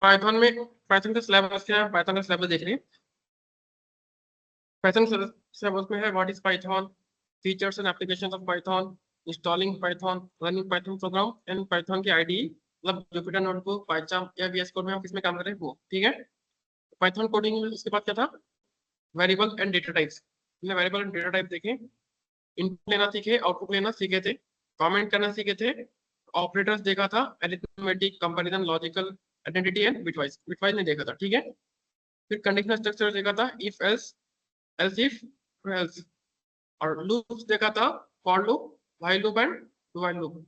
Python में Python का syllabus क्या है, पाइथन का सिलेबस देख रही है। पाइथन सिलेबस में है what is Python, features and applications of Python, installing Python, running Python programme and Python की आईडी, मतलब जुपिटर नोटबुक, पाइथन या वीएस कोड में हम किसमें काम कर रहे हैं वो, ठीक है। पाइथन कोडिंग में उसके बाद क्या था, वेरिएबल एंड डेटा टाइप्स। हमने वेरिएबल एंड डेटा टाइप देखे, इनपुट लेना सीखे, आउटपुट लेना सीखे थे, कमेंट करना सीखे थे, ऑपरेटर्स देखा था, arithmetic, comparison, logical, identity and bitwise. Bitwise नहीं देखा था, ठीक है। फिर कंडीशनल स्ट्रक्चर देखा था, if else, else if, else. और लूप्स देखा था, for loop, while loop and do while loop.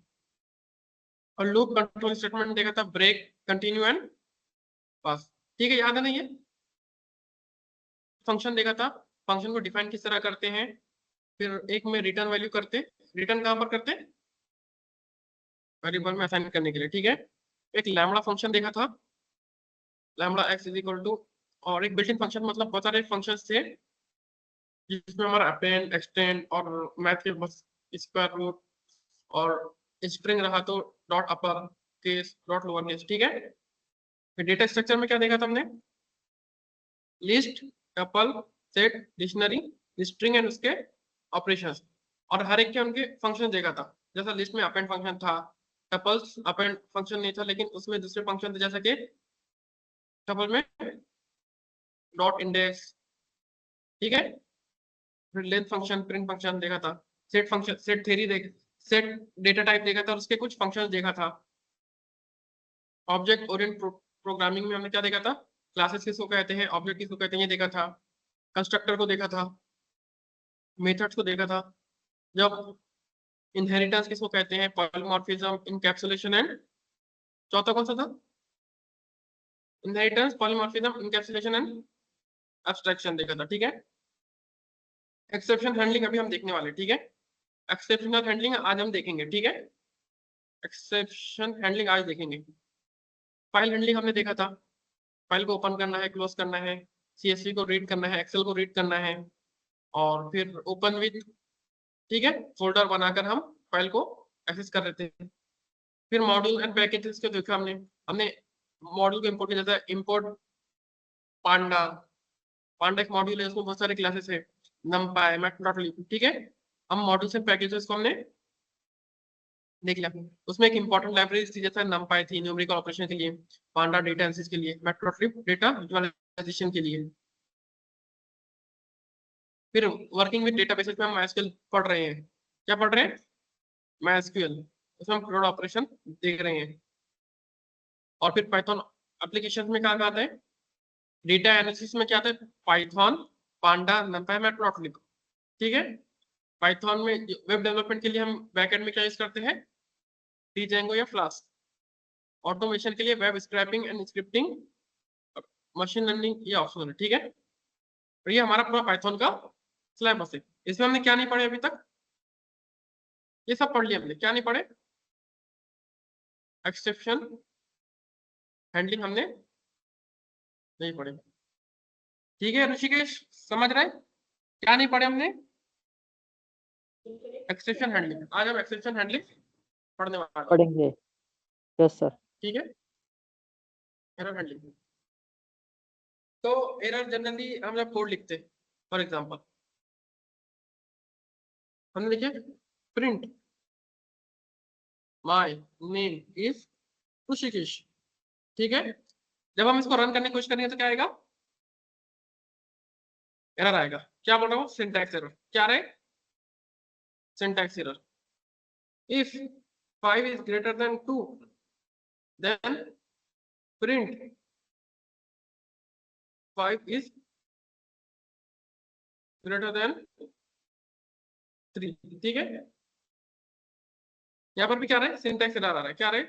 और लूप कंट्रोल स्टेटमेंट देखा था, ब्रेक, कंटिन्यू एंड पास। ठीक है, याद है ना ये। फंक्शन देखा था, फंक्शन को डिफाइन किस तरह करते हैं। फिर एक में रिटर्न वैल्यू करते, रिटर्न कहाँ पर करते, वेरिएबल में असाइन करने के लिए, ठीक है। एक लैम्बडा फंक्शन देखा था, lambda x is equal to, और एक बिल्ट इन फंक्शन, मतलब बहुत सारे फंक्शन थे जिसमें हमारा अपेंड, एक्सटेंड और मैथ के बस स्क्वायर रूट, और स्ट्रिंग रहा तो dot upper case, dot lower case, ठीक है। फिर डेटा स्ट्रक्चर में क्या देखा था हमने, list, tuple, set, dictionary, string and उसके ऑपरेशंस। और हर एक के उनके फंक्शन देखा था, जैसा लिस्ट में अपेंड फंक्शन था, टपल्स अपेंड फंक्शन नहीं था लेकिन उसमें दूसरे फंक्शन थे, जैसा कि टपल में डॉट इंडेक्स, ठीक है। फिर लेंथ फंक्शन, प्रिंट फंक्शन देखा था, सेट फंक्शन, सेट थ्योरी देख, सेट डेटा टाइप देखा था और उसके कुछ फंक्शंस देखा था। ऑब्जेक्ट ओरिएंट प्रोग्रामिंग में हमने क्या देखा था, क्लासेस किसको कहते हैं, ऑब्जेक्ट किसको कहते हैं, ये देखा था। कंस्ट्रक्टर को देखा था, मेथड्स को देखा था। जब इनहेरिटेंस किसको कहते हैं, पॉलीमॉर्फिज्म, इनकैप्सुलेशन एंड, चौथा कौन सा था, inheritance, polymorphism, encapsulation and abstraction देखा था, ठीक है। एक्सेप्शन हैंडलिंग अभी हम देखने वाले, ठीक है। एक्सेप्शनल हैंडलिंग आज हम देखेंगे, ठीक है। एक्सेप्शन हैंडलिंग आज देखेंगे। फाइल हैंडलिंग हमने देखा था, फाइल को ओपन करना है, क्लोज करना है, सीएसवी को रीड करना है, एक्सेल को रीड करना है, और फिर ओपन विद, ठीक है, फोल्डर बनाकर हम फाइल को एक्सेस कर लेते हैं। फिर मॉड्यूल एंड पैकेजेस को देखा हमने, हमने मॉड्यूल को इम्पोर्ट किया, जैसा इम्पोर्ट पांडा, पांडा एक मॉड्यूल है, उसमें बहुत सारे क्लासेस है, नमपाई, मैटप्लॉटलिब, ठीक है। हम मॉड्यूल्स एंड पैकेजेस को हमने देख लिया। उसमें एक इंपॉर्टेंट लाइब्रेरी थी, जैसे नमपाई थी न्यूमेरिकल ऑपरेशन के लिए, पांडा डेटा एनालिसिस के लिए, मैटप्लॉटलिब डेटा विजुअलाइजेशन के लिए। फिर वर्किंग विद डेटाबेसेस में हम MySQL पढ़ रहे हैं, क्या पढ़ रहे हैं, MySQL। उसमें हम क्लोड ऑपरेशन देख रहे हैं। और फिर पाइथन एप्लीकेशन में क्या आता है, डेटा एनालिसिस में क्या आता है, पाइथन, पांडा, नंपाई, मैटप्लॉटलिब, ठीक है। पाइथन में वेब डेवलपमेंट के लिए हम बैकएंड में क्या यूज करते हैं, डीजेंगो या फ्लास्क। ऑटोमेशन के लिए web scrapping and scripting, machine learning, ये ऑप्शनल है, ठीक है। और ये हमारा पूरा पाइथन का सिलेबस है। इसमें हमने क्या नहीं पढ़े अभी तक, ये सब पढ़ लिया हमने, क्या नहीं पढ़े, एक्सेप्शन हैंडलिंग हमने नहीं पढ़े, ठीक है ऋषिकेश, समझ रहे, क्या नहीं पढ़े हमने, एक्सेप्शन हैंडलिंग। आज हम एक्सेप्शन हैंडलिंग पढ़ने वाले हैं, पढ़ेंगे। Yes sir. ठीक है। एरर हैंडलिंग, तो एरर जनरली हम जब कोड लिखते हैं, फॉर एग्जांपल हमने लिखे print my name is Rishikesh, ठीक है। जब हम इसको रन करने की कोशिश करेंगे तो क्या आएगा, एरर आएगा। क्या बोल रहा हूँ, सिंटैक्स एरर, क्या रहे, syntax error. If 5 is greater than 2, then print 5 is greater than 3, ठीक है। यहाँ पर भी क्या रहे, सिंटैक्स एरर आ रहा है, क्या रहे,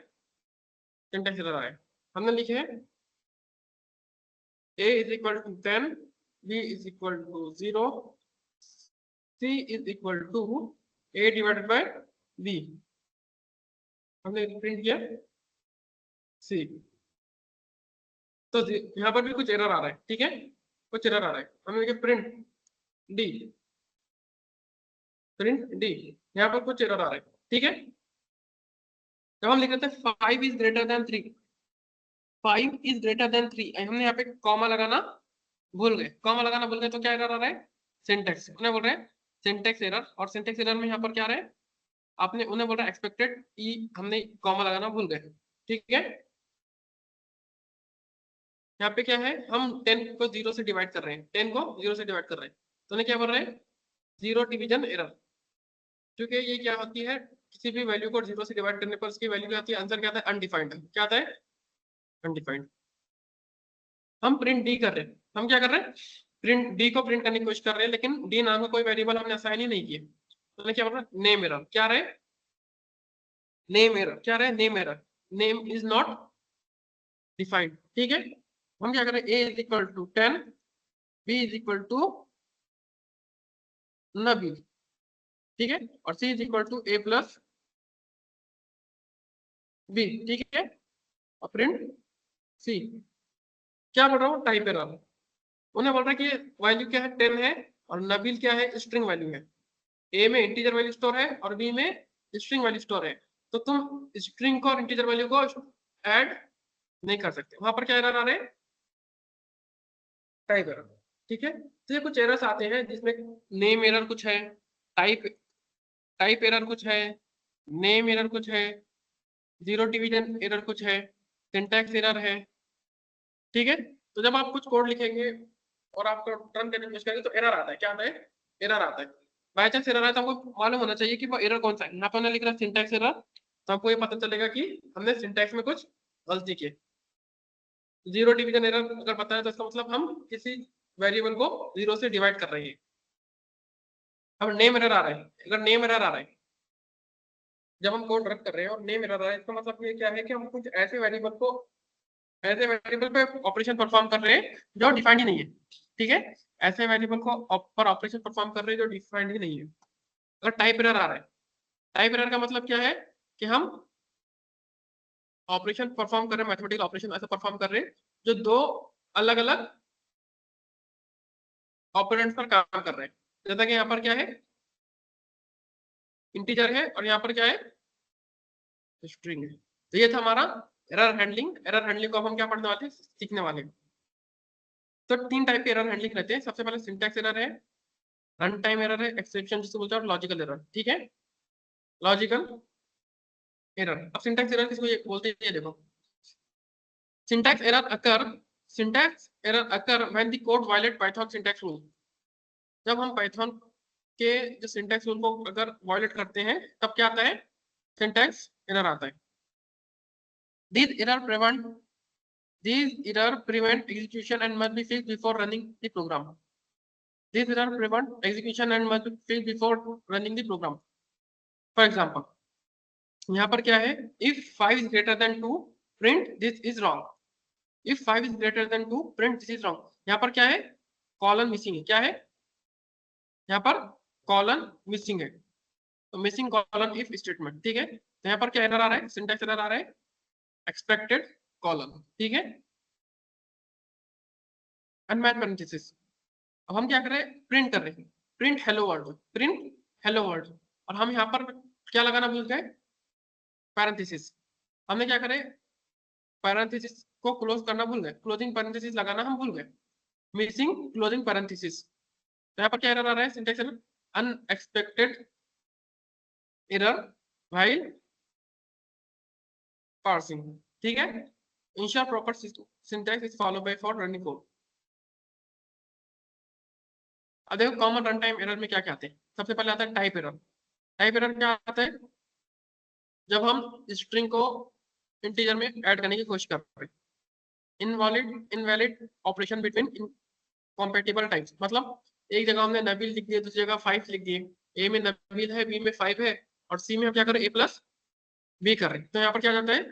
सिंटैक्स एरर आ रहा है। हमने लिखे है a is equal to 10, b is equal to 0, c is equal to a divided by b। हमने प्रिंट किया c, तो यहाँ पर भी कुछ एरर आ रहा है, ठीक है, कुछ एरर आ रहा है। हमने लिखा प्रिंट d, प्रिंट d, यहाँ पर कुछ एरर आ रहा है, ठीक है। जब हम लिख रहे थे 5 is greater than 3, 5 is greater then 3, हमने यहाँ पे कॉमा लगाना भूल गए, कॉमा लगाना भूल गए तो क्या एरर आ रहा है, सिंटेक्स। उन्हें बोल रहे हैं सिंटेक्स एरर, और सिंटेक्स एरर में यहाँ पर क्या आ रहा है, आपने उन्हें बोल रहा है एक्सपेक्टेड ई, हमने कॉमा लगाना भूल गए, ठीक है। यहाँ पे क्या है, हम 10 को 0 से डिवाइड कर रहे हैं, 10 को 0 से डिवाइड कर रहे हैं, तो उन्हें क्या बोल रहे हैं, जीरो डिवीजन एरर। क्योंकि ये क्या होती है, किसी भी वैल्यू को 0 से डिवाइड करने पर उसकी वैल्यू क्या आती है, आंसर क्या आता है, अनडिफाइंड। क्या आता है, अनडिफाइंड। हम प्रिंट डी कर रहे हैं, हम क्या कर रहे हैं, प्रिंट डी को प्रिंट करने की कोशिश कर रहे हैं, लेकिन डी नाम का कोई वेरिएबल हमने असाइन ही नहीं किया, तो क्या बोल रहा है, नेम एरर। क्या रहे, नेम एरर। क्या रहे, name error, name is not defined, ठीक है। हम क्या करें, a is equal to 10, b is equal to Nabi, ठीक है, और c is equal to a plus b, ठीक है, और प्रिंट c। क्या बोल रहा हूँ, टाइप एरर। उन्हें बोल रहा है कि वैल्यू क्या है, 10 है, और नबील क्या है, स्ट्रिंग वैल्यू है। ए में इंटीजर वैल्यू स्टोर है और बी में स्ट्रिंग वैल्यू स्टोर है, तो तुम स्ट्रिंग को और इंटीजर वैल्यू को ऐड नहीं कर सकते, वहां पर क्या एरर आ रहे हैं, टाइप एरर, ठीक है। तो ये कुछ एरर्स आते हैं जिसमें नेम एरर कुछ है, टाइप टाइप एरर कुछ है, नेम एरर कुछ है, जीरो डिवीजन एरर कुछ है, सिंटैक्स एरर है, ठीक है। तो जब आप कुछ कोड लिखेंगे और आपको रन करने की कोशिश करेंगे तो एरर आता है, क्या आता है, एरर आता है। बाय चांस एरर आया तो हमको मालूम होना चाहिए कि वो एरर कौन सा है। यहाँ पर हमने लिख रहा है सिंटैक्स एरर, तो आपको ये पता चलेगा कि हमने सिंटैक्स में कुछ गलती की। जीरो डिवीजन एरर अगर पता है तो इसका मतलब हम किसी वेरिएबल को 0 से डिवाइड कर रहे हैं। अब नेम एरर आ रहा है, अगर नेम एरर आ रहा है जब हम कोड रन कर रहे हैं और नेम एरर आ रहा है, इसका मतलब ये क्या है कि हम कुछ ऐसे वेरिएबल पे ऑपरेशन परफॉर्म कर रहे हैं जो डिफाइंड ही नहीं है, ठीक है। ऐसे वेरिएबल को पर ऑपरेशन परफॉर्म कर रहे हैं जो डिफाइंड ही नहीं है। अगर टाइप एरर आ रहा है, टाइप एरर का मतलब क्या है कि हम ऑपरेशन परफॉर्म कर रहे हैं, मैथमेटिकल ऑपरेशन ऐसा परफॉर्म कर रहे हैं जो दो अलग अलग ऑपरेंड्स पर काम कर रहे हैं। जैसा कि यहाँ पर क्या है, इंटीजर है और यहाँ पर क्या है, स्ट्रिंग है। तो ये था हमारा एरर हैंडलिंग। एरर हैंडलिंग को अब हम क्या पढ़ने वाले हैं, सीखने वाले हैं। तो 3 टाइप के एरर हैंडलिंग रहते हैं। सबसे पहले सिंटैक्स एरर है, रन टाइम एरर है, एक्सेप्शन जिसको बोलते हैं, और लॉजिकल एरर, ठीक है। लॉजिकल एरर, अब सिंटैक्स एरर किसको बोलते हैं, ये देखो। Syntax error occur when the code violate Python syntax rule. जब हम पाइथन के जो सिंटैक्स रूल को अगर वायलेट करते हैं तब क्या आता है, सिंटैक्स एरर आता है। These error prevent These error prevent execution and must be fixed before running the program. These error prevent execution and must be fixed before running the program. For example, यहाँ पर क्या है, if 5 is greater than 2 print this is wrong. If 5 is greater than 2 print this is wrong. यहाँ पर क्या है, colon missing है। क्या है, यहाँ पर कॉलन मिसिंग है, तो मिसिंग कॉलन इफ स्टेटमेंट, ठीक है। तो यहाँ पर क्या एरर आ रहा है, सिंटैक्स एरर आ रहा है, एक्सपेक्टेड कॉलन, ठीक है, अनमैच पैरेंथेसिस। अब हम क्या कर रहे हैं, प्रिंट कर रहे हैं, print hello world, print hello world, और हम यहाँ पर क्या लगाना भूल गए, पैरेंथेसिस। हमने क्या करे, पैरेंथेसिस को क्लोज करना भूल गए, क्लोजिंग पैरेंथेसिस लगाना हम भूल गए, मिसिंग क्लोजिंग पैरेंथेसिस। तो यहाँ पर क्या एरर आ रहा है, syntax error, unexpected error while parsing, ठीक है। Ensure proper syntax is follow by for running code. अब देखो कॉमन रन टाइम एरर में क्या क्या आते हैं। सबसे पहले आता है टाइप एरर। टाइप एरर क्या आता है, जब हम स्ट्रिंग को इंटीजर में ऐड करने की कोशिश कर रहे हैं। इनवैलिड ऑपरेशन बिटवीन इनकॉम्पेटिबल टाइप्स, मतलब एक जगह हमने नबील लिख दिया, दूसरी जगह 5 लिख दिए, ए में नबील है, बी में 5 है, और सी में हम क्या कर रहे हैं, ए प्लस बी कर रहे हैं, तो यहाँ पर क्या जाता है,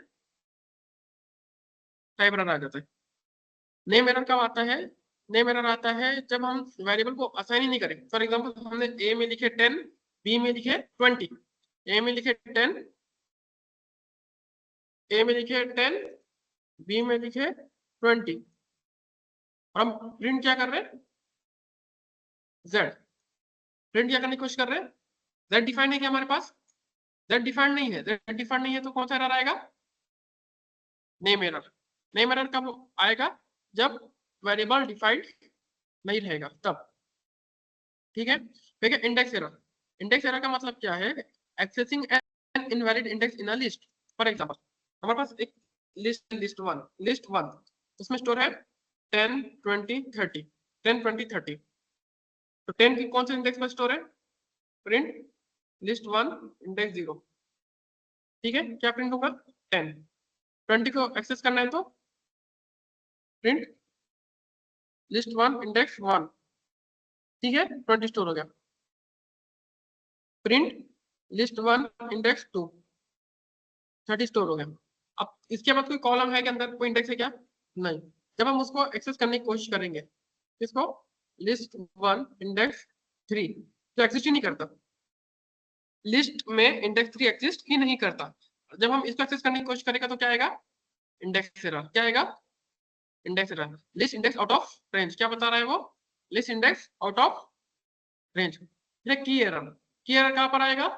टाइप एरर आ जाता है। नेम एरर कब आता है, नेम एरर आता है जब हम वेरिएबल को असाइन ही नहीं करें। फॉर एग्जांपल हमने ए में लिखे 10, बी में लिखे 20, ए में लिखे 10, ए में लिखे 10, बी में लिखे 20, और हम प्रिंट क्या कर रहे हैं, जेड। प्रिंट क्या करने की कोशिश कर रहे हैं, जेड डिफाइंड है क्या हमारे पास, जेड डिफाइंड नहीं है, जेड डिफाइंड नहीं है तो कौन सा एरर आएगा, नेम एरर। नेम एरर कब आएगा, जब वेरिएबल डिफाइंड नहीं रहेगा तब, ठीक है। ठीक है, इंडेक्स एरर, इंडेक्स एरर का मतलब क्या है, accessing an invalid index in a list. For example हमारे पास एक लिस्ट वन उसमें स्टोर है 10 20 30, 10 20 30। तो 10 की कौन से इंडेक्स में स्टोर है, प्रिंट लिस्ट वन इंडेक्स 0, ठीक है। क्या प्रिंट होगा 10। 20 को एक्सेस करना है तो प्रिंट लिस्ट वन इंडेक्स 1, ठीक है, 20 स्टोर हो गया। Print list one index 2, 30 store हो गया। अब इसके बाद कोई कॉलम है के अंदर कोई इंडेक्स है क्या, नहीं। जब हम उसको एक्सेस करने की कोशिश करेंगे, इसको लिस्ट वन इंडेक्स 3 तो एग्जिस्ट ही नहीं करता, लिस्ट में इंडेक्स 3 एग्जिस्ट ही नहीं करता। जब हम इसको एक्सेस करने की कोशिश करेंगे तो क्या आएगा, इंडेक्स एरर। क्या आएगा, index error. List index out of range, क्या बता रहा है वो, list index out of range. की एरर, की एरर कहां पर आएगा,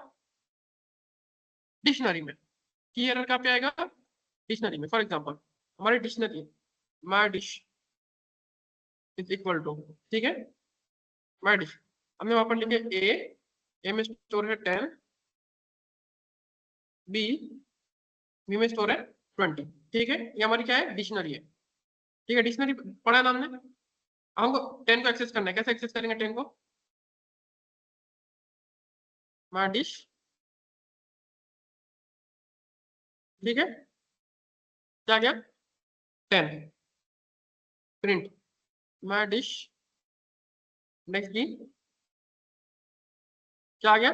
डिक्शनरी में। की एरर कहां पे आएगा, डिक्शनरी में। फॉर एग्जांपल हमारी dictionary my dish is equal to, ठीक है, माय डिश, हमने वहां पर लिखे ए में स्टोर है 10, बी में स्टोर है 20, ठीक है। ये हमारी क्या है, डिक्शनरी है, ठीक है। डिक्शनरी पढ़ा नाम ने, हमको 10 को एक्सेस करना है, कैसे एक्सेस करेंगे 10 को, माय डिश, ठीक है, क्या गया 10, print my dish next B, क्या आ गया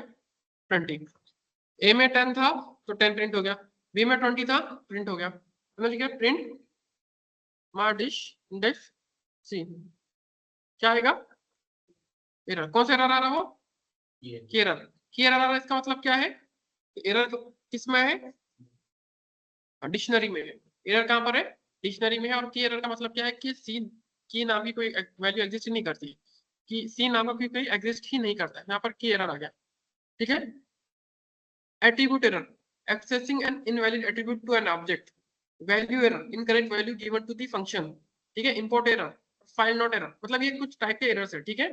20। ए में 10 था तो 10 प्रिंट हो गया, बी में 20 था प्रिंट हो गया, समझ गया, प्रिंट माय डिश इंडेक्स सी। क्या आएगा, एरर। कौन सा एरर आ रहा है वो, की एरर। की एरर आ रहा है, इसका मतलब क्या है, एरर किस में है, डिक्शनरी में है। एरर कहां पर है, डिक्शनरी में है। और की एरर का मतलब क्या है कि सी की नाम की कोई वैल्यू एग्जिस्ट नहीं करती, कि सी नाम का कोई एग्जिस्ट ही नहीं करता है, यहाँ पर की एरर आ गया, ठीक है। Attribute error, accessing an invalid attribute to an object. Value error, incorrect value given to the function, ठीक है। Import error, file not error, मतलब ये कुछ टाइप के एरर्स है, ठीक है।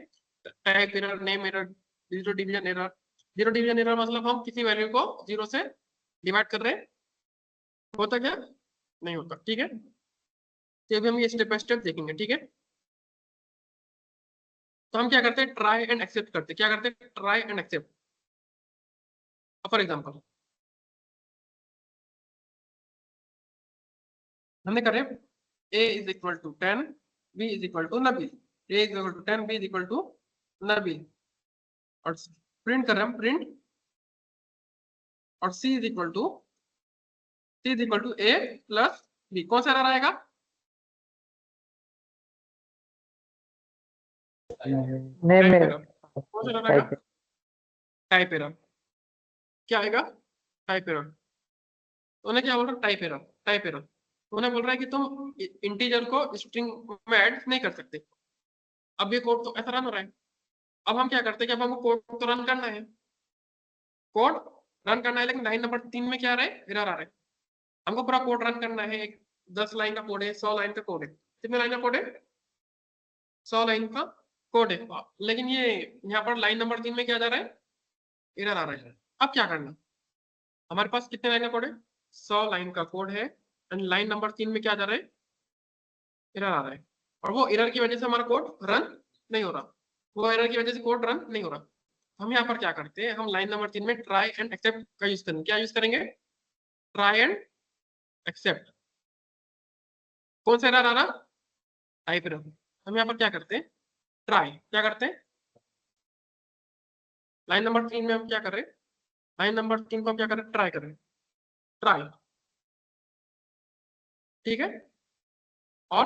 Type error, name error, zero division error. Zero division error मतलब हम किसी वैल्यू को जीरो से डिवाइड कर रहे हैं, होता क्या नहीं होता, ठीक है। तो अभी हम ये स्टेप बाय स्टेप देखेंगे, ठीक है। तो हम क्या करते हैं, ट्राई एंड एक्सेप्ट करते हैं। क्या करते हैं, try and except. For example हमने करे a is equal to 10, b is equal to Nabeel, a is equal to 10, b is equal to Nabeel, और प्रिंट कर रहे हैं हम, प्रिंट, और c is equal to a plus b। कौन सा एरर आएगा, नेम टाइप में एरर। कौन सा एरर आएगा, टाइप टाइप एरर। क्या आएगा, टाइप एरर। तो उन्हें क्या बोल रहा है, टाइप एरर, टाइप एरर। उन्हें बोल रहा है कि तुम इंटीजर को स्ट्रिंग में ऐड नहीं कर सकते। अब ये कोड तो ऐसा रन हो रहा है, अब हम क्या करते हैं कि अब हमको कोड तो रन करना है, कोड रन करना है, लेकिन लाइन नंबर 3 में क्या आ रहा है, एरर आ रहा है। हमको पूरा कोड रन करना है, एक 10 लाइन का कोड है, 100 लाइन का कोड है, कितने लाइन का कोड है, 100 लाइन का कोड है। लेकिन ये यहाँ पर लाइन नंबर 3 में क्या जा रहा है, एरर आ रहा है। अब क्या करना, हमारे पास कितने लाइन का कोड है, 100 लाइन का कोड है, एंड लाइन नंबर 3 में क्या जा रहा है, एरर आ रहा है। और वो एरर की वजह से हमारा कोड रन नहीं हो रहा, वो एरर की वजह से कोड रन नहीं हो रहा। हम यहाँ पर क्या करते हैं, हम लाइन नंबर 3 में ट्राई एंड एक्सेप्ट का यूज करेंगे। क्या यूज करेंगे, ट्राई एंड एक्सेप्ट। कौन सा एरर आ रहा, टाइप एरर। हम यहाँ पर क्या करते हैं, ट्राई, क्या करते हैं, लाइन नंबर 3 में हम क्या कर रहे हैं, लाइन नंबर 3 को हम क्या कर रहे हैं, ट्राई कर रहे हैं, ट्राई, ठीक है, और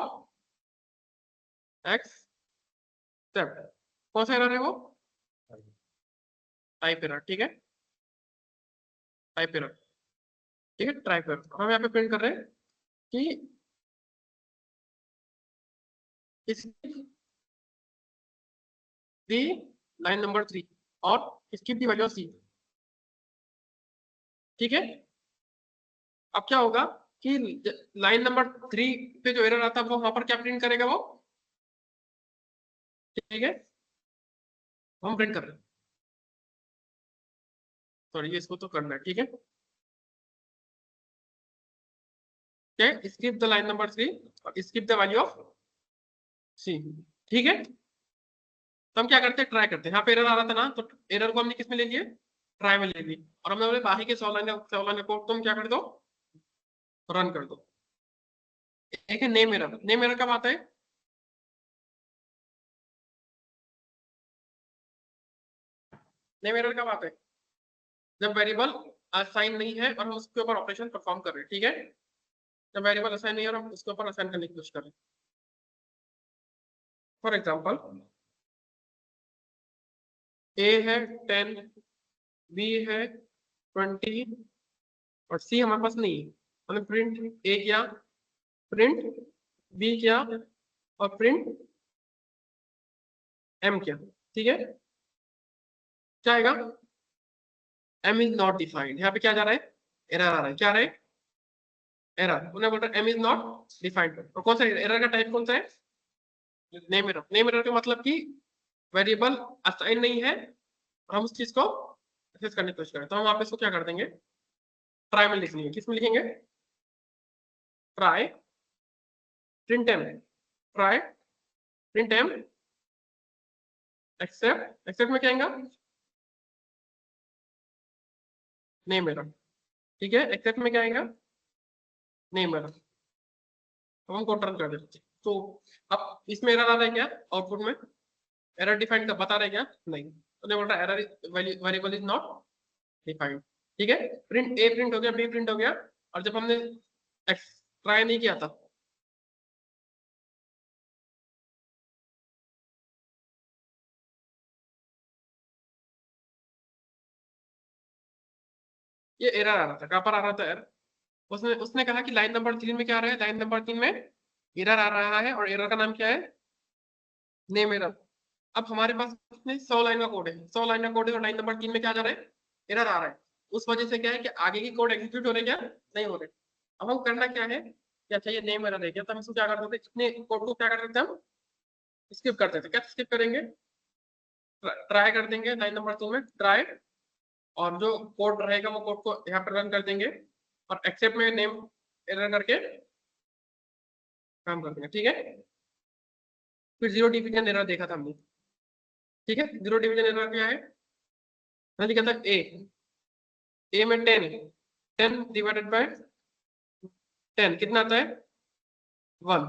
एक्सेप्ट। कौन सा एरर है वो, टाइप एरर, ठीक है, टाइप एरर, ठीक है, ट्राई एरर। हम यहाँ पे प्रिंट कर रहे हैं कि इस दी लाइन नंबर 3 और स्किप दी वैल्यू सी, ठीक है। अब क्या होगा, कि लाइन नंबर 3 पे जो एरर आता है वो वहां पर क्या प्रिंट करेगा वो, ठीक है, हम प्रिंट कर रहे हैं, सॉरी इसको तो करना है, ठीक है, स्किप द लाइन नंबर 3 और स्किप द वैल्यू ऑफ सी, ठीक है। तो हम क्या करते हैं, ट्राई करते हैं, यहाँ पे एरर आ रहा था ना, तो एरर को हमने किस में ले लिए, ट्राई में ले लिए, और हमने बोले बाकी के 100 लाइन का कोड तुम क्या कर दो, रन कर दो। एक है नेम एरर, नेम एरर कब आता है, नेम एरर कब आता है, जब वेरिएबल असाइन नहीं है और हम उसके ऊपर ऑपरेशन परफॉर्म कर रहे हैं, ठीक है, जब वेरिएबल असाइन नहीं है और हम उसके ऊपर असाइन करने की कोशिश कर रहे हैं। फॉर एग्जाम्पल ए है 10, बी है 20 और सी हमारे पास नहीं है, हमने प्रिंट ए किया, प्रिंट बी किया और प्रिंट एम किया, ठीक है, क्या आएगा, एम इज नॉट डिफाइंड, यहाँ पे क्या जा रहा है, एरर आ रहा है, क्या आ रहा है, एरर, उन्हें बोल रहा है एम इज नॉट डिफाइंड, और कौन सा एरर का टाइप कौन सा है, नेम एरर, नेम एरर का मतलब कि वेरिएबल असाइन नहीं है और हम उस चीज को एक्सेस करने की कोशिश करें, तो हम वापस को क्या कर देंगे, ट्राई में लिखनी है, किस में लिखेंगे, try print M, try print M except, except में क्या आएगा, नेम एरर, ठीक है, एक्सेप्ट में क्या आएगा, नेम एरर, तो हम कोड रन कर देते हैं। तो अब इसमें एरर आ रहा है क्या, आउटपुट में एरर डिफाइंड का बता रहे क्या, नहीं, तो बोल रहा है error variable is not defined, ठीक है, प्रिंट ए प्रिंट हो गया, बी प्रिंट हो गया, और जब हमने ट्राई नहीं किया था, ये एरर आ रहा था, कहां पर आ रहा था एरर, उसने उसने कहा कि लाइन नंबर 3 में क्या आ रहा है, लाइन नंबर 3 में एरर आ रहा है और एरर का नाम क्या है, नेम एरर। अब हमारे पास 100 लाइन का कोड है, 100 लाइन का कोड है और लाइन नंबर 3 में क्या जा रहा है, एरर आ रहा है, उस वजह से क्या है कि आगे की कोड एग्जीक्यूट हो रहे क्या, नहीं हो रहे। अब हम करना क्या है कि अच्छा ये नेम एरर है क्या, तो हम इसको क्या कर देते हैं, इतने कोड को क्या कर देते हैं, हम स्किप कर देते हैं, क्या स्किप करेंगे, ट्राई कर देंगे लाइन नंबर 2 में ट्राई, और जो कोड रहेगा वो कोड को यहाँ पर रन कर देंगे और एक्सेप्ट में नेम एरर करके काम कर देंगे, ठीक है। फिर जीरो डिवीजन एरर देखा था हमने, ठीक है, जीरो डिवीजन एरर क्या है, मैंने लिखा था ए में 10, 10 डिवाइडेड बाय 10 कितना आता है 1,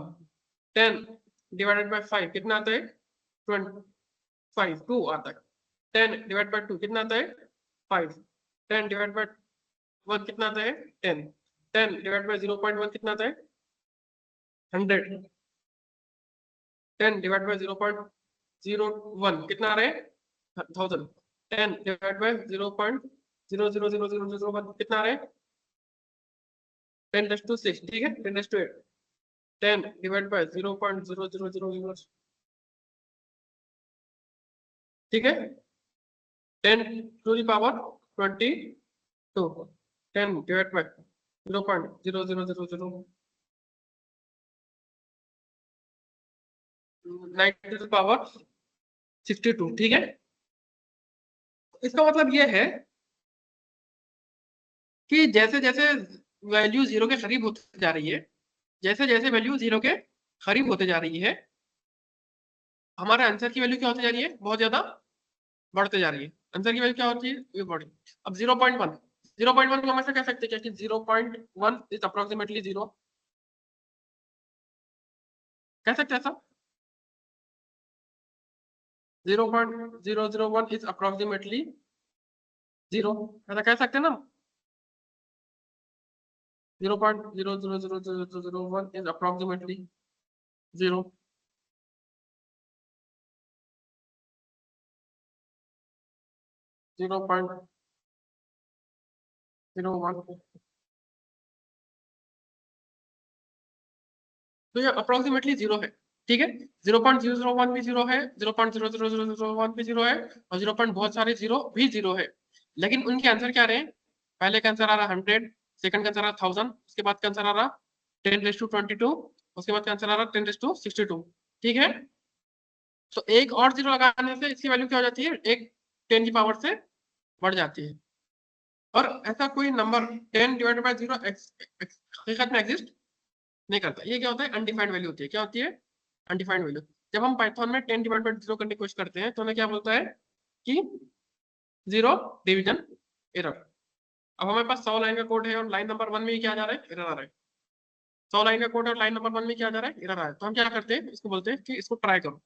10 डिवाइडेड बाय 5 कितना आता है 25, 2 आता है, 10 डिवाइड बाय 2 कितना आता है 5, 10 डिवाइड बाय 1 कितना आता है 10, 10 डिवाइड बाय 0.1 कितना आता है 100, 10 डिवाइड बाय 0.01 कितना आ रहा है 1000, 10 डिवाइड बाय 0.0000001 कितना आ रहा है 10⁻⁶, ठीक है, 10⁻8, 10 डिवाइड बाय 0.0000, ठीक है, 10⁻²², 10 डिवाइड बाय 0.0000, 9⁻62, ठीक है। इसका मतलब ये है कि जैसे जैसे वैल्यू 0 के करीब होती जा रही है, जैसे जैसे वैल्यू 0 के करीब होते जा रही है, हमारे आंसर की वैल्यू क्या होती जा रही है, बहुत ज्यादा बढ़ते जा रही है, आंसर की वैल्यू क्या होती है, ये बढ़ी। अब 0.1, 0.1 को हम ऐसा कह सकते हैं कि 0.1 इज अप्रोक्सीमेटली 0, कह सकते हैं ऐसा, 0.001 इज अप्रोक्सीमेटली 0, ऐसा कह सकते हैं ना, 0.0000001 is approximately 0, तो ये अप्रोक्सीमेटली 0 है, ठीक है, 0.001 भी 0 है, 0.00001 भी 0 है और 0. बहुत सारे 0 भी 0 है, लेकिन उनके आंसर क्या रहे, पहले का आंसर आ रहा 100, सेकंड का आंसर आ रहा 1000, उसके बाद का आंसर आ रहा 10⁻22, उसके बाद का आंसर आ रहा 10⁻62, ठीक है। तो एक और जीरो लगाने से इसकी वैल्यू क्या हो जाती है, एक 10 की पावर से बढ़ जाती है। और ऐसा कोई नंबर 10 डिवाइडेड बाय 0 हकीकत में एग्जिस्ट नहीं करता। ये क्या होता है, अनडिफाइंड वैल्यू होती है। क्या होती है, अनडिफाइंड वैल्यू। जब हम पाइथन में 10 डिवाइड बाय 0 करने की कोशिश करते हैं तो हमें क्या बोलता है कि 0 डिवीजन एरर। अब हमारे पास 100 लाइन का कोड है और लाइन नंबर 1 में क्या जा रहा है, एरर आ रहा है। 100 लाइन का कोड है और लाइन नंबर 1 में क्या जा रहा है, एरर आ रहा है। तो हम क्या करते हैं, इसको बोलते हैं कि इसको ट्राई करो।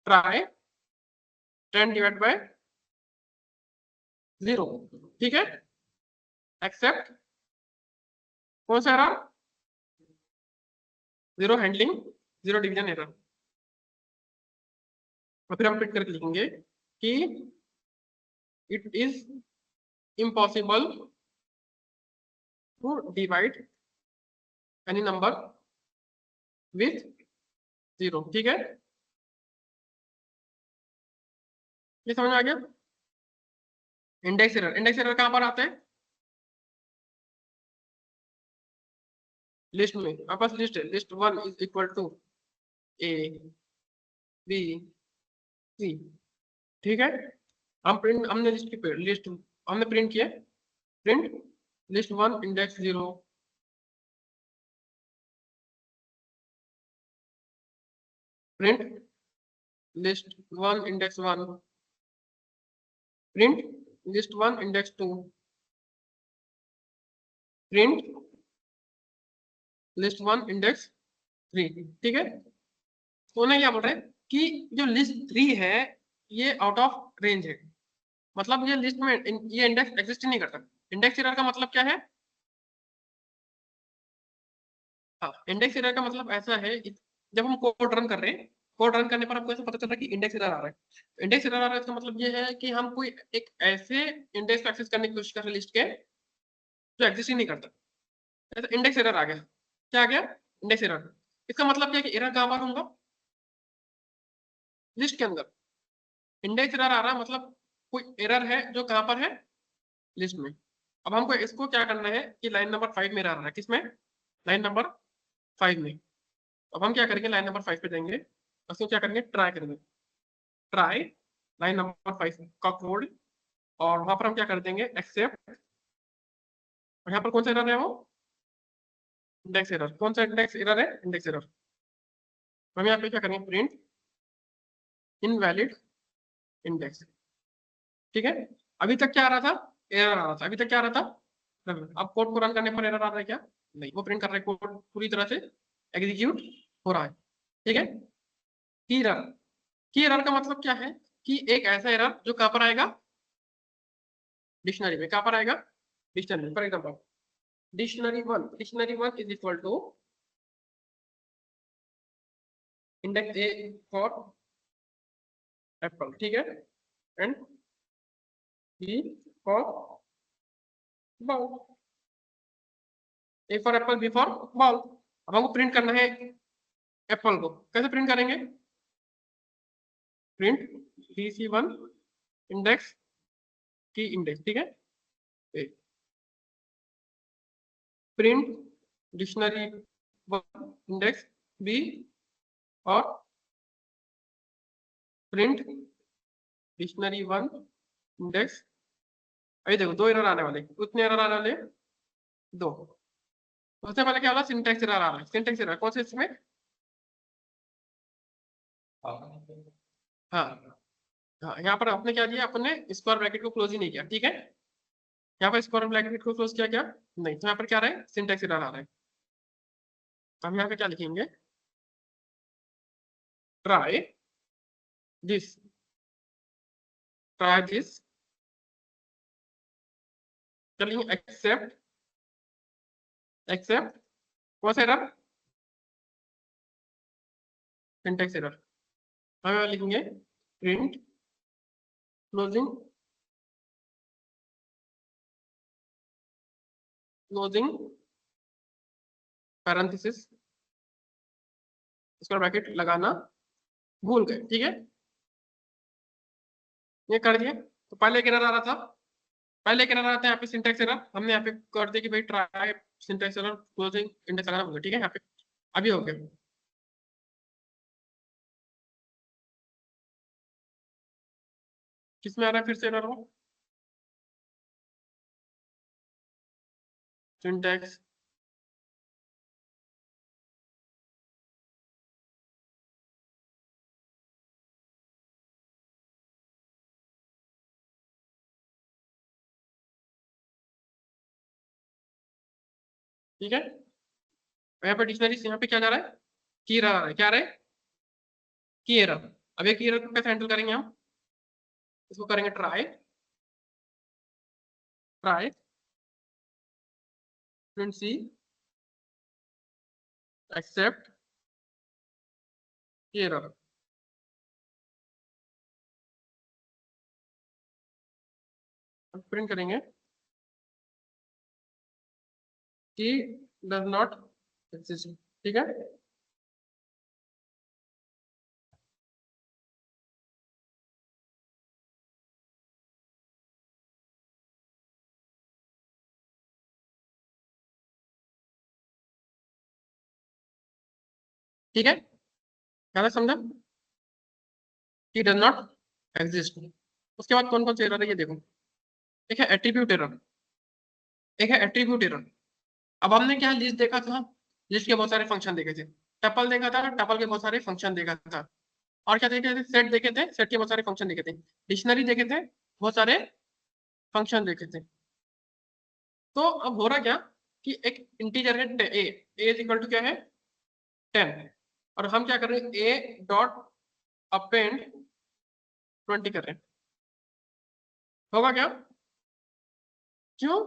ट्राई 10 डिवाइड बाय 0, ठीक है। एक्सेप्ट कौन सा एरर, 0 हैंडलिंग 0 डिवीजन एरर। और फिर हम प्रिंट करके लिखेंगे कि it is impossible to divide any number with 0, ठीक है। ये समझ में आ गया। इंडेक्स एरर, इंडेक्स एरर कहां पर आता है, लिस्ट में। आपके पास लिस्ट है, list 1 is equal to A B C, ठीक है। हम प्रिंट, हमने लिस्ट की लिस्ट हमने प्रिंट किया, print list 1 index 0, print list 1 index 1, print list 1 index 2, print list 1 index 3, ठीक है। तो उन्हें क्या बोल रहे हैं कि जो लिस्ट 3 है ये आउट ऑफ रेंज है, मतलब ये लिस्ट में ये इंडेक्स एग्जिस्ट ही नहीं करता। इंडेक्स एरर का मतलब क्या है, हाँ, इंडेक्स एरर का मतलब ऐसा है कि जब हम कोड रन कर रहे हैं, कोड रन करने पर आपको ऐसा पता चल रहा है कि इंडेक्स एरर आ रहा है। इंडेक्स एरर आ रहा है इसका मतलब ये है कि हम कोई एक ऐसे इंडेक्स को एक्सेस करने की कोशिश कर रहे हैं लिस्ट के जो एग्जिस्ट ही नहीं करता। ऐसा इंडेक्स एरर आ गया, क्या आ गया, इंडेक्स एरर। इसका मतलब क्या है कि एरर कहां पर होगा, लिस्ट के अंदर। इंडेक्स एरर आ रहा है मतलब कोई एरर है जो कहां पर है, लिस्ट में। अब हमको इसको क्या करना है कि लाइन नंबर 5 में एरर आ रहा है, किसमें, लाइन नंबर 5 में। अब हम क्या करेंगे, लाइन नंबर 5 पे जाएंगे, उसको क्या करेंगे, ट्राई करेंगे। ट्राई लाइन नंबर 5 का कोड, और वहां पर हम क्या कर देंगे, एक्सेप्ट। और यहाँ पर कौन सा एरर है वो, इंडेक्स एरर। कौन सा इंडेक्स एरर है, इंडेक्स एरर। हम यहाँ पे क्या करेंगे, प्रिंट इनवैलिड इंडेक्स, ठीक है। अभी तक क्या आ रहा था, एरर आ रहा था। अभी तक क्या आ रहा था, अब कोड को रन करने पर एरर आ रहा है क्या, नहीं, वो प्रिंट कर रहा है कोड पूरी तरह से एग्जीक्यूट हो रहा है, ठीक है। की एरर, की एरर का मतलब क्या है कि एक ऐसा एरर जो कहां पर आएगा, डिक्शनरी में। कहां पर आएगा, डिक्शनरी में। For example dictionary one is equal to index A for apple, ठीक है, and B for ball, A for apple B for ball. अब हमको प्रिंट करना है एप्पल को, कैसे प्रिंट करेंगे, प्रिंट bc1 इंडेक्स की इंडेक्स, ठीक है। Print dictionary one index B, और प्रिंट डिक्शनरी वन इंडेक्स। अभी देखो दो एरर आने वाले, कितने एरर आने वाले, दो। सबसे पहले क्या वाला, सिंटैक्स एरर आ रहा है। सिंटैक्स एरर कौन से इसमें, हाँ हाँ, यहाँ पर आपने क्या किया, अपने स्क्वायर ब्रैकेट को क्लोज ही नहीं किया, ठीक है। यहाँ पर स्क्वायर ब्रैकेट को क्लोज किया क्या, नहीं। तो यहाँ पर क्या रहा है, सिंटैक्स एरर आ रहा है। तो हम यहाँ पे क्या लिखेंगे, ट्राई दिस, ट्राई दिस, चलिए एक्सेप्ट, एक्सेप्ट कौन सा एरर, सिंटैक्स एरर। हम लिखेंगे print closing, closing parenthesis, square bracket लगाना भूल गए, ठीक है। ये कर दिए। तो पहले एक एरर आ रहा था, पहले एक एरर आता है यहाँ पे सिंटैक्स एरर, हमने यहाँ पे कर दिया कि भाई try syntax error closing index लगाना होगा, ठीक है। यहाँ पे अभी हो गया। किसमें आ रहा है फिर से एरर वो? सिंटैक्स ठीक है। यहाँ पे डिक्शनरी यहाँ पे क्या जा रहा है? की रहा है, क्या रहा है? की एरर। अब ये की एरर को कैसे हैंडल करेंगे हम? इसको करेंगे ट्राई, ट्राई प्रिंट सी एक्सेप्ट की एरर। प्रिंट करेंगे की डज नॉट एग्जिस्ट, ठीक है। ठीक है, क्या समझा? की डज नॉट एग्जिस्ट। उसके बाद कौन कौन से एरर है ये देखो। एक है एट्रीब्यूट एरर, एक है एट्रीब्यूट एरर। अब हमने क्या लिस्ट देखा था, लिस्ट के बहुत सारे फंक्शन देखे थे। टपल देखा था, टपल के बहुत सारे फंक्शन देखा था। और क्या देखे थे? सेट देखे थे, सेट के बहुत सारे फंक्शन देखे थे। डिक्शनरी देखे थे, बहुत सारे फंक्शन देखे थे। तो अब हो रहा क्या कि एक इंटीजर है ए इज इक्वल टू क्या है? 10। और हम क्या कर रहे हैं? ए डॉट अपेंड 20 कर रहे हैं। होगा क्या? क्यों?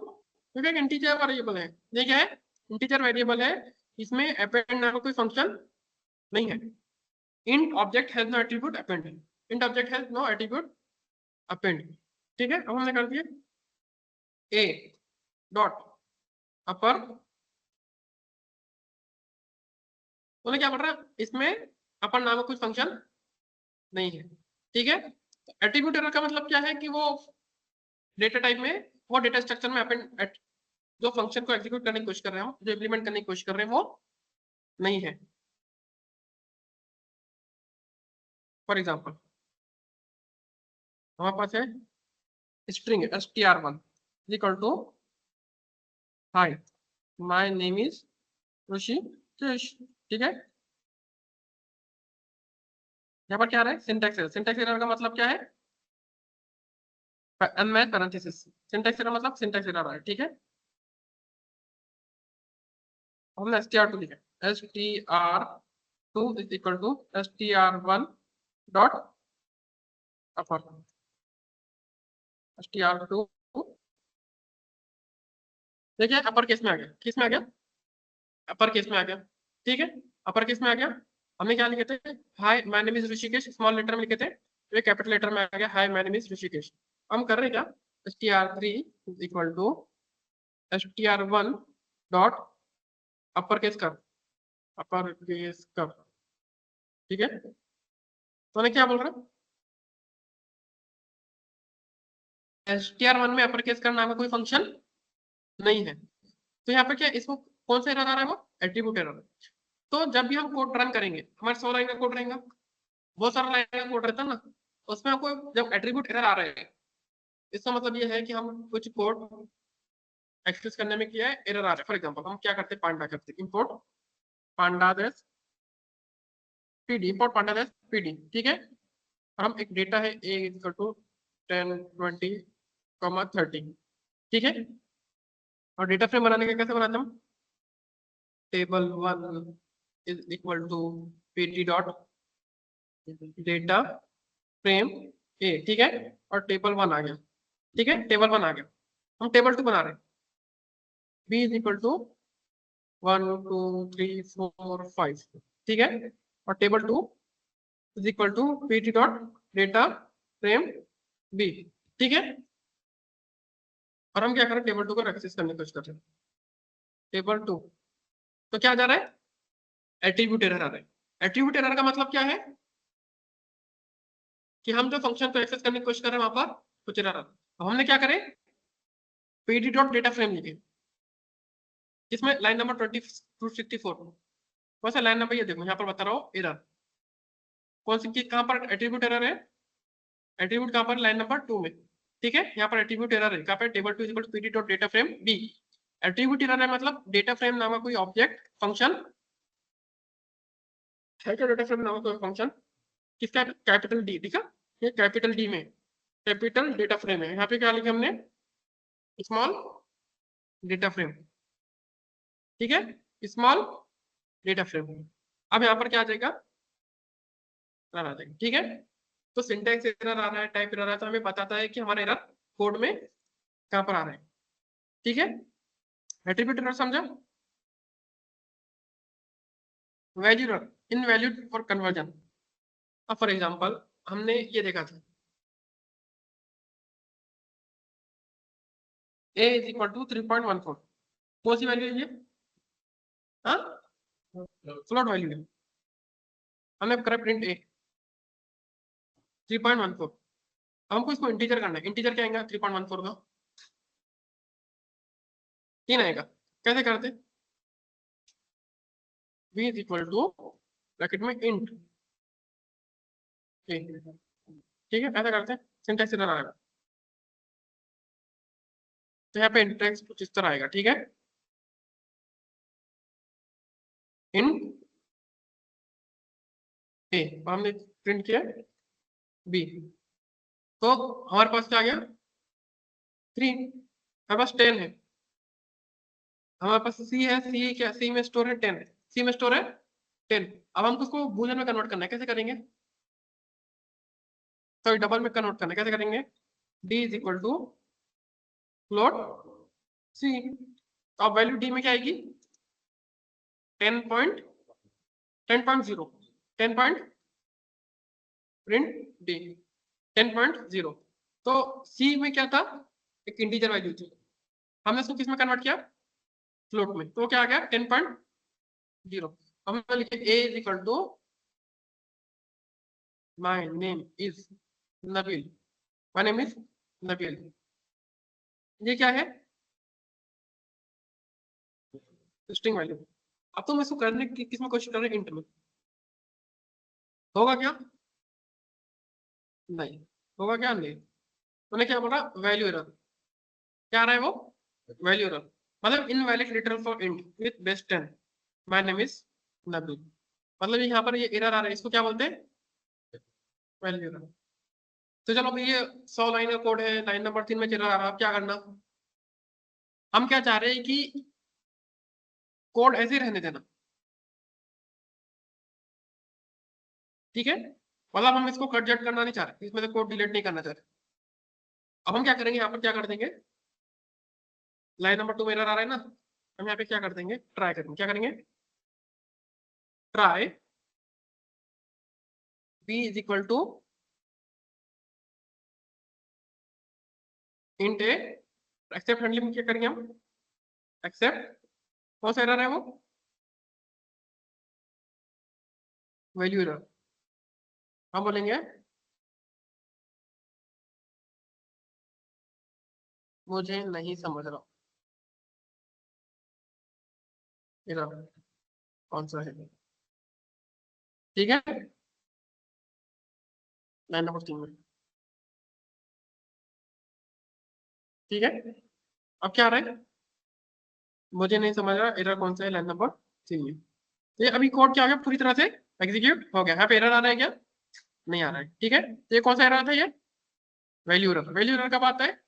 क्योंकि एक इंटीजर वेरिएबल है। ये क्या है? इंटीजर वेरिएबल है, इसमें अपेंड नाम का कोई फंक्शन नहीं है। Int object has no attribute append, int object has no attribute append. ठीक है, अब हमने कर दिया ए डॉट अपर। बोले क्या पढ़ रहा है? इसमें अपर नाम का कुछ फंक्शन नहीं है, ठीक है। एट्रीब्यूट एरर का मतलब क्या है कि वो डेटा टाइप में, वो डेटा स्ट्रक्चर में अपेंड, जो फंक्शन को एग्जीक्यूट करने की कोशिश कर रहे हो, जो इम्प्लीमेंट करने की कोशिश कर रहे हैं, वो नहीं है। फॉर एग्जाम्पल हमारे पास है string str1 equal to hi my name is Rishikesh, ठीक है। यहाँ पर क्या आ रहा है? Syntax error. सिंटैक्स एरर का मतलब क्या है? Unmatched parenthesis. सिंटैक्स एरर मतलब सिंटैक्स एरर है, ठीक है। हमने str2 लिखा, str2 is equal to str1 dot upper. str2 देखिए अपर केस में आ गया, किस में आ गया? अपर केस में आ गया, ठीक है। अपर केस में आ गया। हमने क्या लिखे थे? Hi my name is Rishikesh, small letter में लिखे थे, तो ये कैपिटल लेटर में आ गया hi my name is Rishikesh. हम कर रहे हैं क्या? str3 is equal to str1 dot upper case कर, अपर केस कर, ठीक है। तो मैं क्या बोल रहा हूँ? str1 में अपर केस का नाम का कोई फंक्शन नहीं है। तो यहाँ पे क्या इसको कौन सा एरर आ रहा है? वो एट्रीब्यूट एरर है। तो जब भी हम कोड रन करेंगे, हमारे 100 लाइन का कोड रहेगा, बहुत सारा लाइन का कोड रहता है ना, उसमें हमको जब एट्रीब्यूट एरर आ रहे हैं, इसका मतलब ये है कि हम कुछ कोड एक्सेस करने में किया है, एरर आ रहा है। फॉर एग्जांपल हम क्या करते हैं? पांडा करते हैं, इंपोर्ट पांडादेस पीडी, इंपोर्ट पांडादेस पीडी, ठीक है। और हम एक डेटा है ए इक्वल टू 10 20 30, ठीक है। और डेटा फ्रेम बनाने का कैसे बनाते हैं हम? Table 1 is equal to PD dot data frame A, ठीक है। और टेबल 1 आ गया, ठीक है। टेबल 1 आ गया। हम टेबल 2 बना रहे हैं, बी इज इक्वल टू 1 2 3 4 5, ठीक है। और table 2 is equal to PT dot data frame B, ठीक है। और हम क्या कर रहे हैं? टेबल 2 को एक्सेस करने की कोशिश कर रहे हैं। टेबल 2 तो क्या जा रहा है? एट्रीब्यूट एरर आ रहा है। एट्रीब्यूट एरर का मतलब क्या है? कि हम जो फंक्शन को एक्सेस करने की कोशिश कर रहे हैं वहां पर कुछ एरर आ रहा है। अब हमने क्या करें? pd डॉट डेटा फ्रेम लिखे, इसमें लाइन नंबर 264 कौन सा लाइन नंबर, ये देखो यहाँ पर बता रहा हूँ एरर कौन सी, कहाँ पर एट्रीब्यूट एरर है, एट्रीब्यूट कहाँ पर, लाइन नंबर 2 में, ठीक है। यहाँ पर एट्रीब्यूट एरर है कहाँ पर, table 2 equal to PD dot data frame B. Attribute error है मतलब डेटा फ्रेम नाम का कोई ऑब्जेक्ट फंक्शन है क्या, डेटा फ्रेम नाम का कोई फंक्शन किसका, कैपिटल डी, ठीक है, ये कैपिटल डी में कैपिटल डेटा फ्रेम है। यहाँ पे क्या लिखा हमने, स्मॉल डेटा फ्रेम, ठीक है, स्मॉल डेटा फ्रेम। अब यहाँ पर क्या आ जाएगा, एरर आ जाएगा, ठीक है। तो सिंटैक्स एरर आ रहा है, टाइप एरर आ रहा है, तो हमें बताता है कि हमारा एरर कोड में कहाँ पर आ रहा है, ठीक है। एट्रीब्यूट एरर समझा, value error, invalid for conversion. अब फॉर एग्जांपल हमने ये देखा था a इज इक्वल टू 3.14, कौन सी वैल्यू है ये, हाँ फ्लोट वैल्यू है, हमें करें प्रिंट a 3.14। अब हमको इसको इंटीजर करना है, इंटीजर क्या आएगा 3.14 का 3 आएगा, कैसे करते, v is equal to bracket में इंट a, ठीक है, ऐसा करते हैं, सिंटैक्स इधर आएगा, तो यहाँ पे इंटेक्स कुछ इस तरह आएगा, ठीक है, इन ए, हमने प्रिंट किया बी, तो हमारे पास क्या आ गया 3, हमारे पास 10 है, हमारे पास सी है, सी क्या, सी में स्टोर है 10, सी में स्टोर है 10। अब हमको उसको बूलियन में कन्वर्ट करना है, कैसे करेंगे, सॉरी डबल में कन्वर्ट करना है, कैसे करेंगे, D is equal to float C, तो अब वैल्यू डी में क्या आएगी 10.0 10 पॉइंट प्रिंट डी 10.0। तो सी में क्या था, एक इंटीजर वैल्यू थी, हमने इसको किस में कन्वर्ट किया, फ्लोट में, तो क्या आ गया 10.0। हमने लिखे a is equal to my name is Nabeel, my name is Nabeel, ये क्या है स्ट्रिंग वैल्यू। अब तुम इसको करने की किस में कोशिश कर रहे हैं, इंट में, होगा क्या, नहीं होगा क्या, नहीं, उन्हें क्या बोला वैल्यू एरर, क्या आ रहा है वो वैल्यू एरर, मतलब invalid literal for int with base 10, my name is Nabeel, मतलब यहाँ पर ये एरर आ रहा है, इसको क्या बोलते हैं वैल्यू एरर। तो चलो अभी ये 100 लाइन का कोड है, लाइन नंबर 3 में चल रहा है, अब क्या करना, हम क्या चाह रहे हैं कि कोड ऐसे ही रहने देना, ठीक है, मतलब हम इसको कट जट करना नहीं चाह रहे, इसमें से कोड डिलीट नहीं करना चाह रहे। अब हम क्या करेंगे, यहाँ पर क्या कर देंगे, लाइन नंबर 2 में एरर आ रहा है ना, हम यहाँ पे क्या कर देंगे, ट्राई करेंगे, क्या करेंगे, try b is equal to int A, except handling में क्या करेंगे हम, एक्सेप्ट कौन सा एरर है वो, वैल्यू एरर, हम बोलेंगे मुझे नहीं समझ रहा एरर कौन सा है, ठीक है, लाइन नंबर 3 में, ठीक है। अब क्या आ रहा है, मुझे नहीं समझ रहा एरर कौन सा है, लाइन नंबर 3 में, तो ये अभी कोड क्या हो गया, पूरी तरह से एग्जीक्यूट हो गया, यहाँ पे एरर आ रहा है क्या, नहीं आ रहा है, ठीक है। तो ये कौन सा एरर था, ये वैल्यू एरर, वैल्यू एरर कब आता है,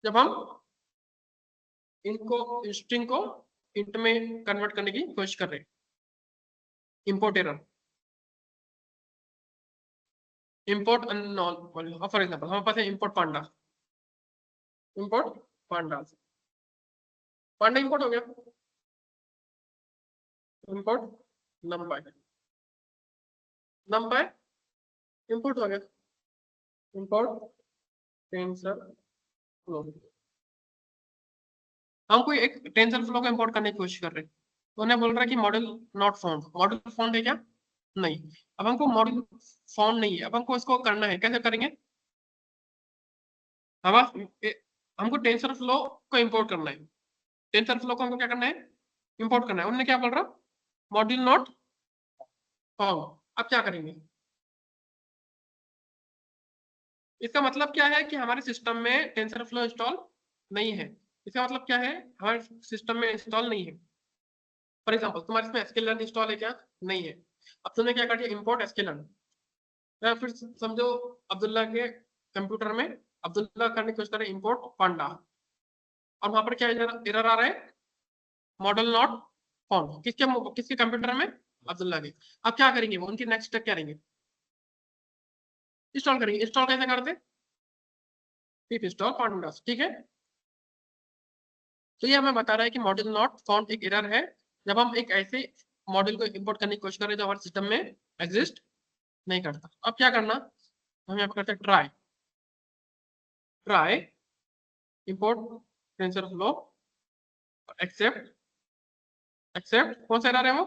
जब हम इनको स्ट्रिंग को इंट में कन्वर्ट करने की कोशिश कर रहे हैं, import error, import unknown, for example हमारे पास है इंपोर्ट पांडा, इंपोर्ट पांडा, पांडा इंपोर्ट हो गया, इंपोर्ट नंपाई, नंपाई इंपोर्ट हो गया, इंपोर्ट टेंसर फ्लो, हम कोई एक टेंसर फ्लो को इंपोर्ट करने की कोशिश कर रहे हैं, तो उन्हें बोल रहा है कि model not found, model found है क्या, नहीं, अब हमको मॉडल फाउंड नहीं है, अब हमको इसको करना है, कैसे करेंगे, हमारे हमको टेंसर फ्लो को इंपोर्ट करना है। टेंसर फ्लो को हमको क्या करना है, इंपोर्ट करना है। उन्होंने क्या बोल रहा, मॉड्यूल नॉट फाउंड। अब क्या करेंगे, इसका मतलब क्या है कि हमारे सिस्टम में टेंसर फ्लो इंस्टॉल नहीं है। इसका मतलब क्या है, हमारे सिस्टम में इंस्टॉल नहीं है। फॉर एग्जाम्पल तुम्हारे इसमें sklearn इंस्टॉल है क्या, नहीं है। अब तुमने क्या कर दिया, इंपोर्ट sklearn। या फिर समझो अब्दुल्ला के कंप्यूटर में अब्दुल्ला करने की कोशिश करें इंपोर्ट पांडा, और वहां पर क्या एरर आ रहा है, मॉडल नॉट फाउंड। किसके कंप्यूटर में, अब्दुल्ला के। अब क्या करेंगे वो, उनकी नेक्स्ट स्टेप क्या करेंगे, इंस्टॉल करेंगे। इंस्टॉल कैसे करते, पिप इंस्टॉल पांडास, ठीक है। तो ये हमें बता रहा है कि मॉडल नॉट फाउंड एक एरर है जब हम एक ऐसे मॉडल को इंपोर्ट करने की कोशिश करें जो हमारे सिस्टम में एग्जिस्ट नहीं करता। अब क्या करना, हम यहाँ पर करते हैं try, try import TensorFlow except, except कौन सा एरर है वो,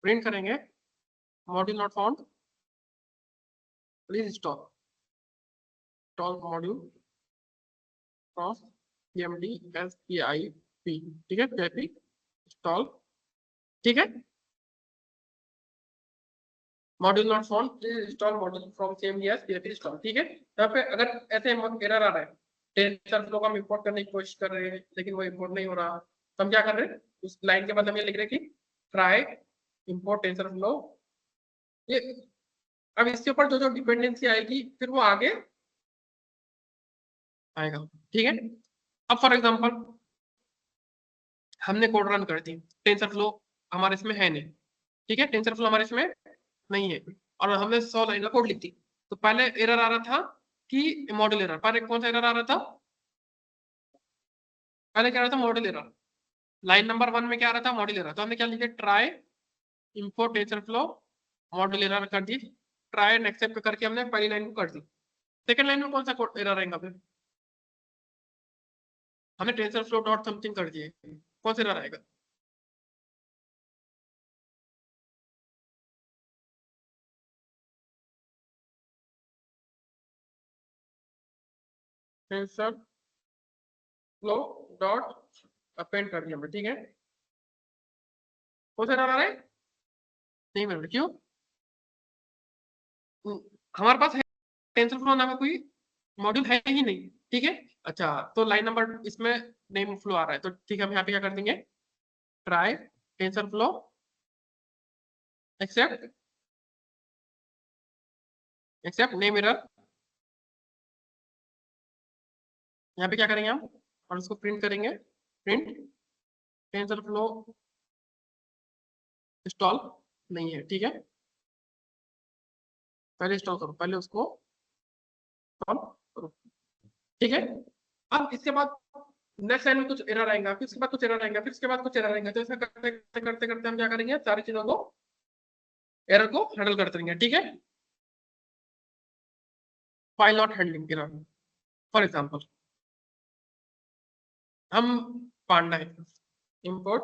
प्रिंट करेंगे module not found, please install, install module from cmd.spip, ठीक है, pip इंस्टॉल, ठीक है। Module not found, please install module from cmd.spip install, ठीक है। यहाँ पे अगर ऐसे एरर आ रहा है, टेंसर फ्लो को हम इंपोर्ट करने की कोशिश कर रहे हैं लेकिन वो इंपोर्ट नहीं हो रहा, तो हम क्या कर रहे हैं, उस लाइन के बाद हम ये लिख रहे हैं कि ट्राई इंपोर्ट टेंसर फ्लो। ये अब इसके ऊपर जो जो डिपेंडेंसी आएगी फिर वो आगे आएगा, ठीक है। अब फॉर एग्जांपल हमने कोड रन कर दी, टेंसर फ्लो हमारे इसमें है नहीं, ठीक है, टेंसर फ्लो हमारे इसमें नहीं है, और हमने 100 लाइन का कोड लिख दी। तो पहले एरर आ रहा था कि मॉडल एरर, पहले कौन सा एरर आ रहा था, पहले क्या आ रहा था, मॉडल एरर। लाइन नंबर 1 में क्या आ रहा था, मॉडल एरर। तो हमने क्या लिखा, try import tensor flow model error कर दी, ट्राई एंड एक्सेप्ट करके हमने पहली लाइन को कर दी। सेकंड लाइन में कौन सा एरर आएगा, फिर हमने टेंसर फ्लो डॉट समथिंग कर दिए, कौन सा एरर आएगा, टेंसर फ्लो डॉट अपेंड कर दिया हमने, ठीक है। कौन सा एरर आ रहा है, नहीं मिल रहा, क्यों, हमारे पास है टेंसर फ्लो नाम का कोई मॉड्यूल है ही नहीं, ठीक है। अच्छा, तो लाइन नंबर इसमें नेम फ्लो आ रहा है, तो ठीक है, हम यहाँ पे क्या कर देंगे, try TensorFlow except, except name error. यहाँ पे क्या करेंगे हम, और इसको प्रिंट करेंगे, प्रिंट टेंसर फ्लो इंस्टॉल नहीं है, ठीक है। पहले इंस्टॉल करो, पहले उसको इंस्टॉल करो, ठीक है। अब इसके बाद नेक्स्ट लाइन में कुछ एरर आएगा, फिर उसके बाद कुछ एरर आएगा, फिर उसके बाद कुछ एरर आएगा। तो ऐसा करते करते करते करते हम क्या करेंगे, सारी चीजों को, एरर को हैंडल करते रहेंगे, ठीक है। File not handling error, for example हम पांडा है, इंपोर्ट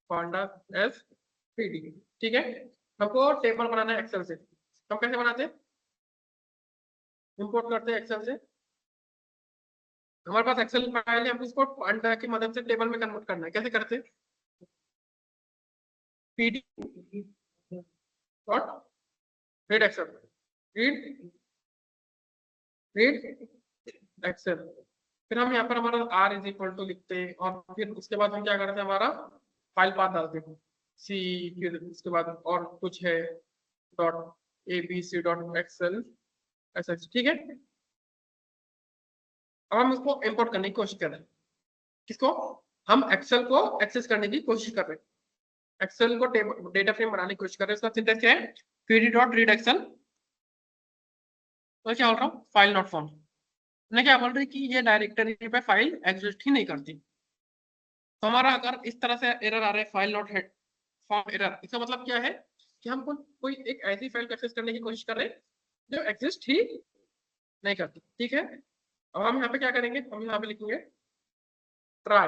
पांडा एस पीडी, ठीक है। हमको टेबल बनाना है एक्सेल से, हम कैसे बनाते हैं, इंपोर्ट करते हैं एक्सेल से, हमारे पास एक्सेल फाइल है, हम इसको पांडा की मदद से टेबल में कन्वर्ट करना है, कैसे करते हैं, PD dot read Excel, read read Excel. फिर हम यहाँ पर हमारा आर इज इक्वल टू लिखते हैं, और फिर उसके बाद हम क्या करते हैं, हमारा फाइल पाथ डालते हैं सी, फिर उसके बाद और कुछ है dot A B C dot Excel ऐसा, ठीक है। अब हम इसको इंपोर्ट करने की कोशिश कर रहे हैं, किसको, हम एक्सेल को एक्सेस करने की कोशिश कर रहे हैं, एक्सेल को डेटा फ्रेम बनाने की कोशिश कर रहे हैं। इसका सिंटेक्स क्या है, पीडी डॉट रीड एक्सेल, तो क्या बोल रहा हूँ, फाइल नॉट फाउंड। मैं क्या बोल रही कि ये डायरेक्टरी पे फाइल एग्जिस्ट ही नहीं करती। तो हमारा अगर इस तरह से एरर आ रहा है, फाइल नॉट फाउंड एरर, इसका मतलब क्या है कि हम कोई एक ऐसी फाइल को एक्सेस करने की कोशिश कर रहे हैं जो एग्जिस्ट ही नहीं करती, ठीक है। अब हम यहाँ पे क्या करेंगे, हम यहाँ पे लिखेंगे ट्राई,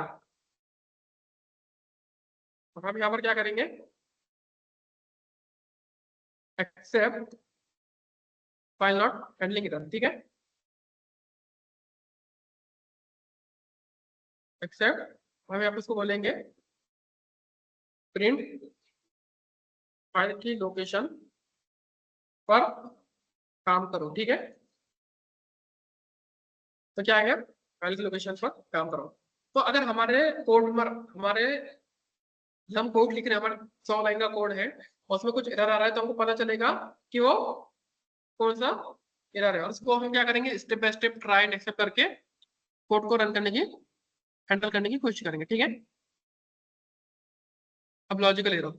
हम यहाँ पर क्या करेंगे, except file not handling error, ठीक है। एक्सेप्ट हम यहाँ पे इसको बोलेंगे प्रिंट फाइल की लोकेशन पर काम करो, ठीक है। तो क्या है, फाइल की लोकेशन पर काम करो। तो अगर हमारे कोड में हम कोड लिख रहे हैं, हमारा 100 लाइन का कोड है और उसमें कुछ एरर आ रहा है, तो हमको पता चलेगा कि वो कौन सा एरर है, और उसको हम क्या करेंगे, step by step try and except करके कोड को रन करने की, हैंडल करने की कोशिश करेंगे, ठीक है। अब लॉजिकल एरर,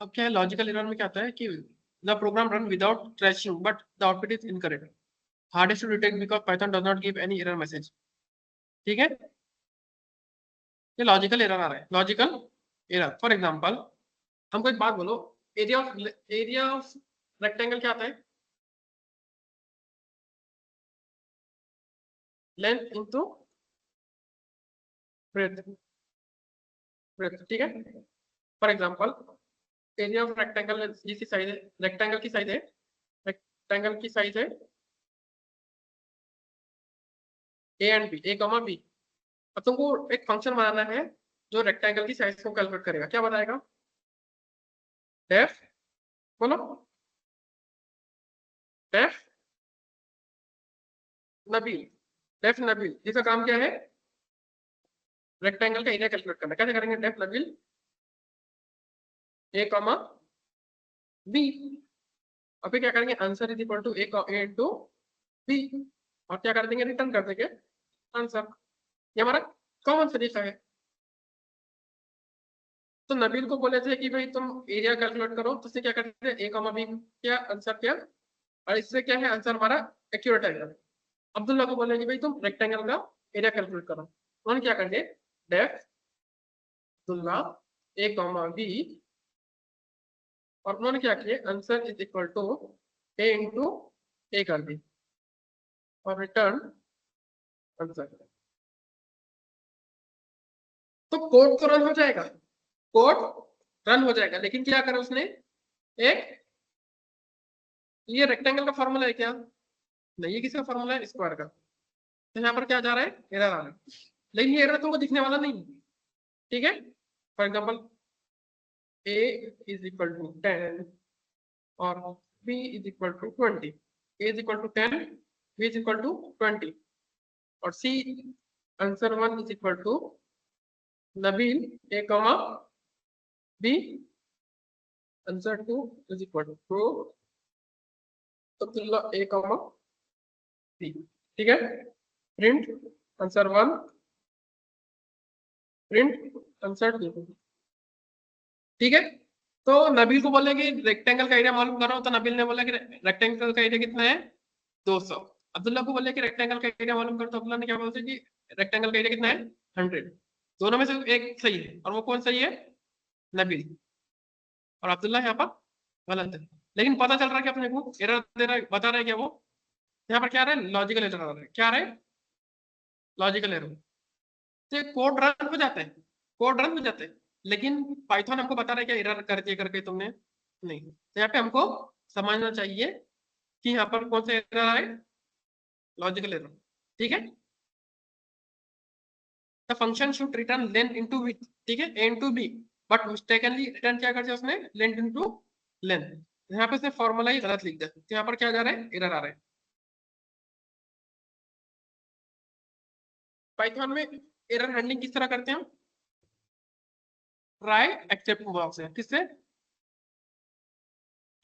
अब क्या है लॉजिकल एरर में क्या आता है कि the program run without crashing but the output is incorrect, hardest to detect because Python does not give any error message, ठीक है। ये लॉजिकल एरर आ रहा है, लॉजिकल एरर। फॉर एग्जांपल हमको एक बात बोलो, एरिया ऑफ रेक्टेंगल क्या आता है, लेंथ इनटू ब्रेड्थ, ठीक है। For example area of rectangle जिसकी साइज है, रेक्टेंगल की साइज है A and B, A comma B. अब तुमको एक फंक्शन बनाना है जो रेक्टेंगल की साइज को कैलकुलेट करेगा, क्या बताएगा, डेफ, बोलो डेफ नबील, डेफ नबील, जिसका काम क्या है, रेक्टेंगल का एरिया कैलकुलेट करना। कैसे करेंगे, def Nabeel A comma B, और फिर क्या करेंगे, answer is equal to A into B, और क्या कर देंगे, रिटर्न कर देंगे आंसर। ये हमारा कॉमन तरीका है। तो नबील को बोले थे कि भाई तुम एरिया कैलकुलेट करो, तो उसने क्या कर दिया, ए कॉमा बी क्या आंसर किया, और इससे क्या है आंसर हमारा एक्यूरेट आएगा। अब्दुल्ला को बोले कि भाई तुम रेक्टेंगल का एरिया कैलकुलेट करो, उन्होंने क्या कर दिया, डेफ अब्दुल्ला ए कॉमा बी, और उन्होंने क्या किया, answer is equal to A into A कर दी और रिटर्न आंसर। तो कोड तो रन हो जाएगा, कोड रन हो जाएगा, लेकिन क्या करा उसने, एक ये रेक्टेंगल का फॉर्मूला है क्या, नहीं, ये किसका फॉर्मूला है, स्क्वायर का। तो यहाँ पर क्या जा रहा है, एरर आ रहा है, लेकिन ये एरर तुमको दिखने वाला नहीं, ठीक है। For example a is equal to 10 और b is equal to 20, a is equal to 10, b is equal to 20, और c answer 1 is equal to Nabeel a comma b, answer 2 is equal to Abdullah a comma b, ठीक है। Print answer 1, print answer 2, ठीक है। तो नबील को बोले कि rectangle का एरिया मालूम करो, तो नबील ने बोला कि रेक्टेंगल का एरिया कितना है, 200। अब्दुल्ला को बोले कि रेक्टेंगल का एरिया मालूम करो, तो अब्दुल्ला ने क्या बोला कि रेक्टेंगल का एरिया कितना है, 100। दोनों में से एक सही है, और वो कौन सही है, नबील, और अब्दुल्ला यहाँ पर गलत है। लेकिन पता चल रहा है कि अपने को एरर दे रहा है, बता रहा है क्या वो, यहाँ पर क्या आ रहा है, लॉजिकल एरर आ रहा है, क्या आ रहा है, लॉजिकल एरर। तो कोड रन हो जाता है, कोड रन हो जाता है, लेकिन पाइथन हमको बता रहा है क्या एरर कर दिया करके तुमने, नहीं। तो यहाँ पे हमको समझना चाहिए कि यहाँ पर कौन सा एरर आए, लॉजिकल एरर, ठीक है। The function should return length into width, ठीक है, a into b, but mistakenly return क्या कर दिया उसने, लेंथ इनटू लेंथ। यहाँ पे उसने फॉर्मूला ही गलत लिख दिया, तो यहाँ पर क्या जा रहा है, एरर आ रहा है। पाइथन में एरर हैंडलिंग किस तरह करते हैं, ट्राई एक्सेप्ट बॉक्स है, किससे,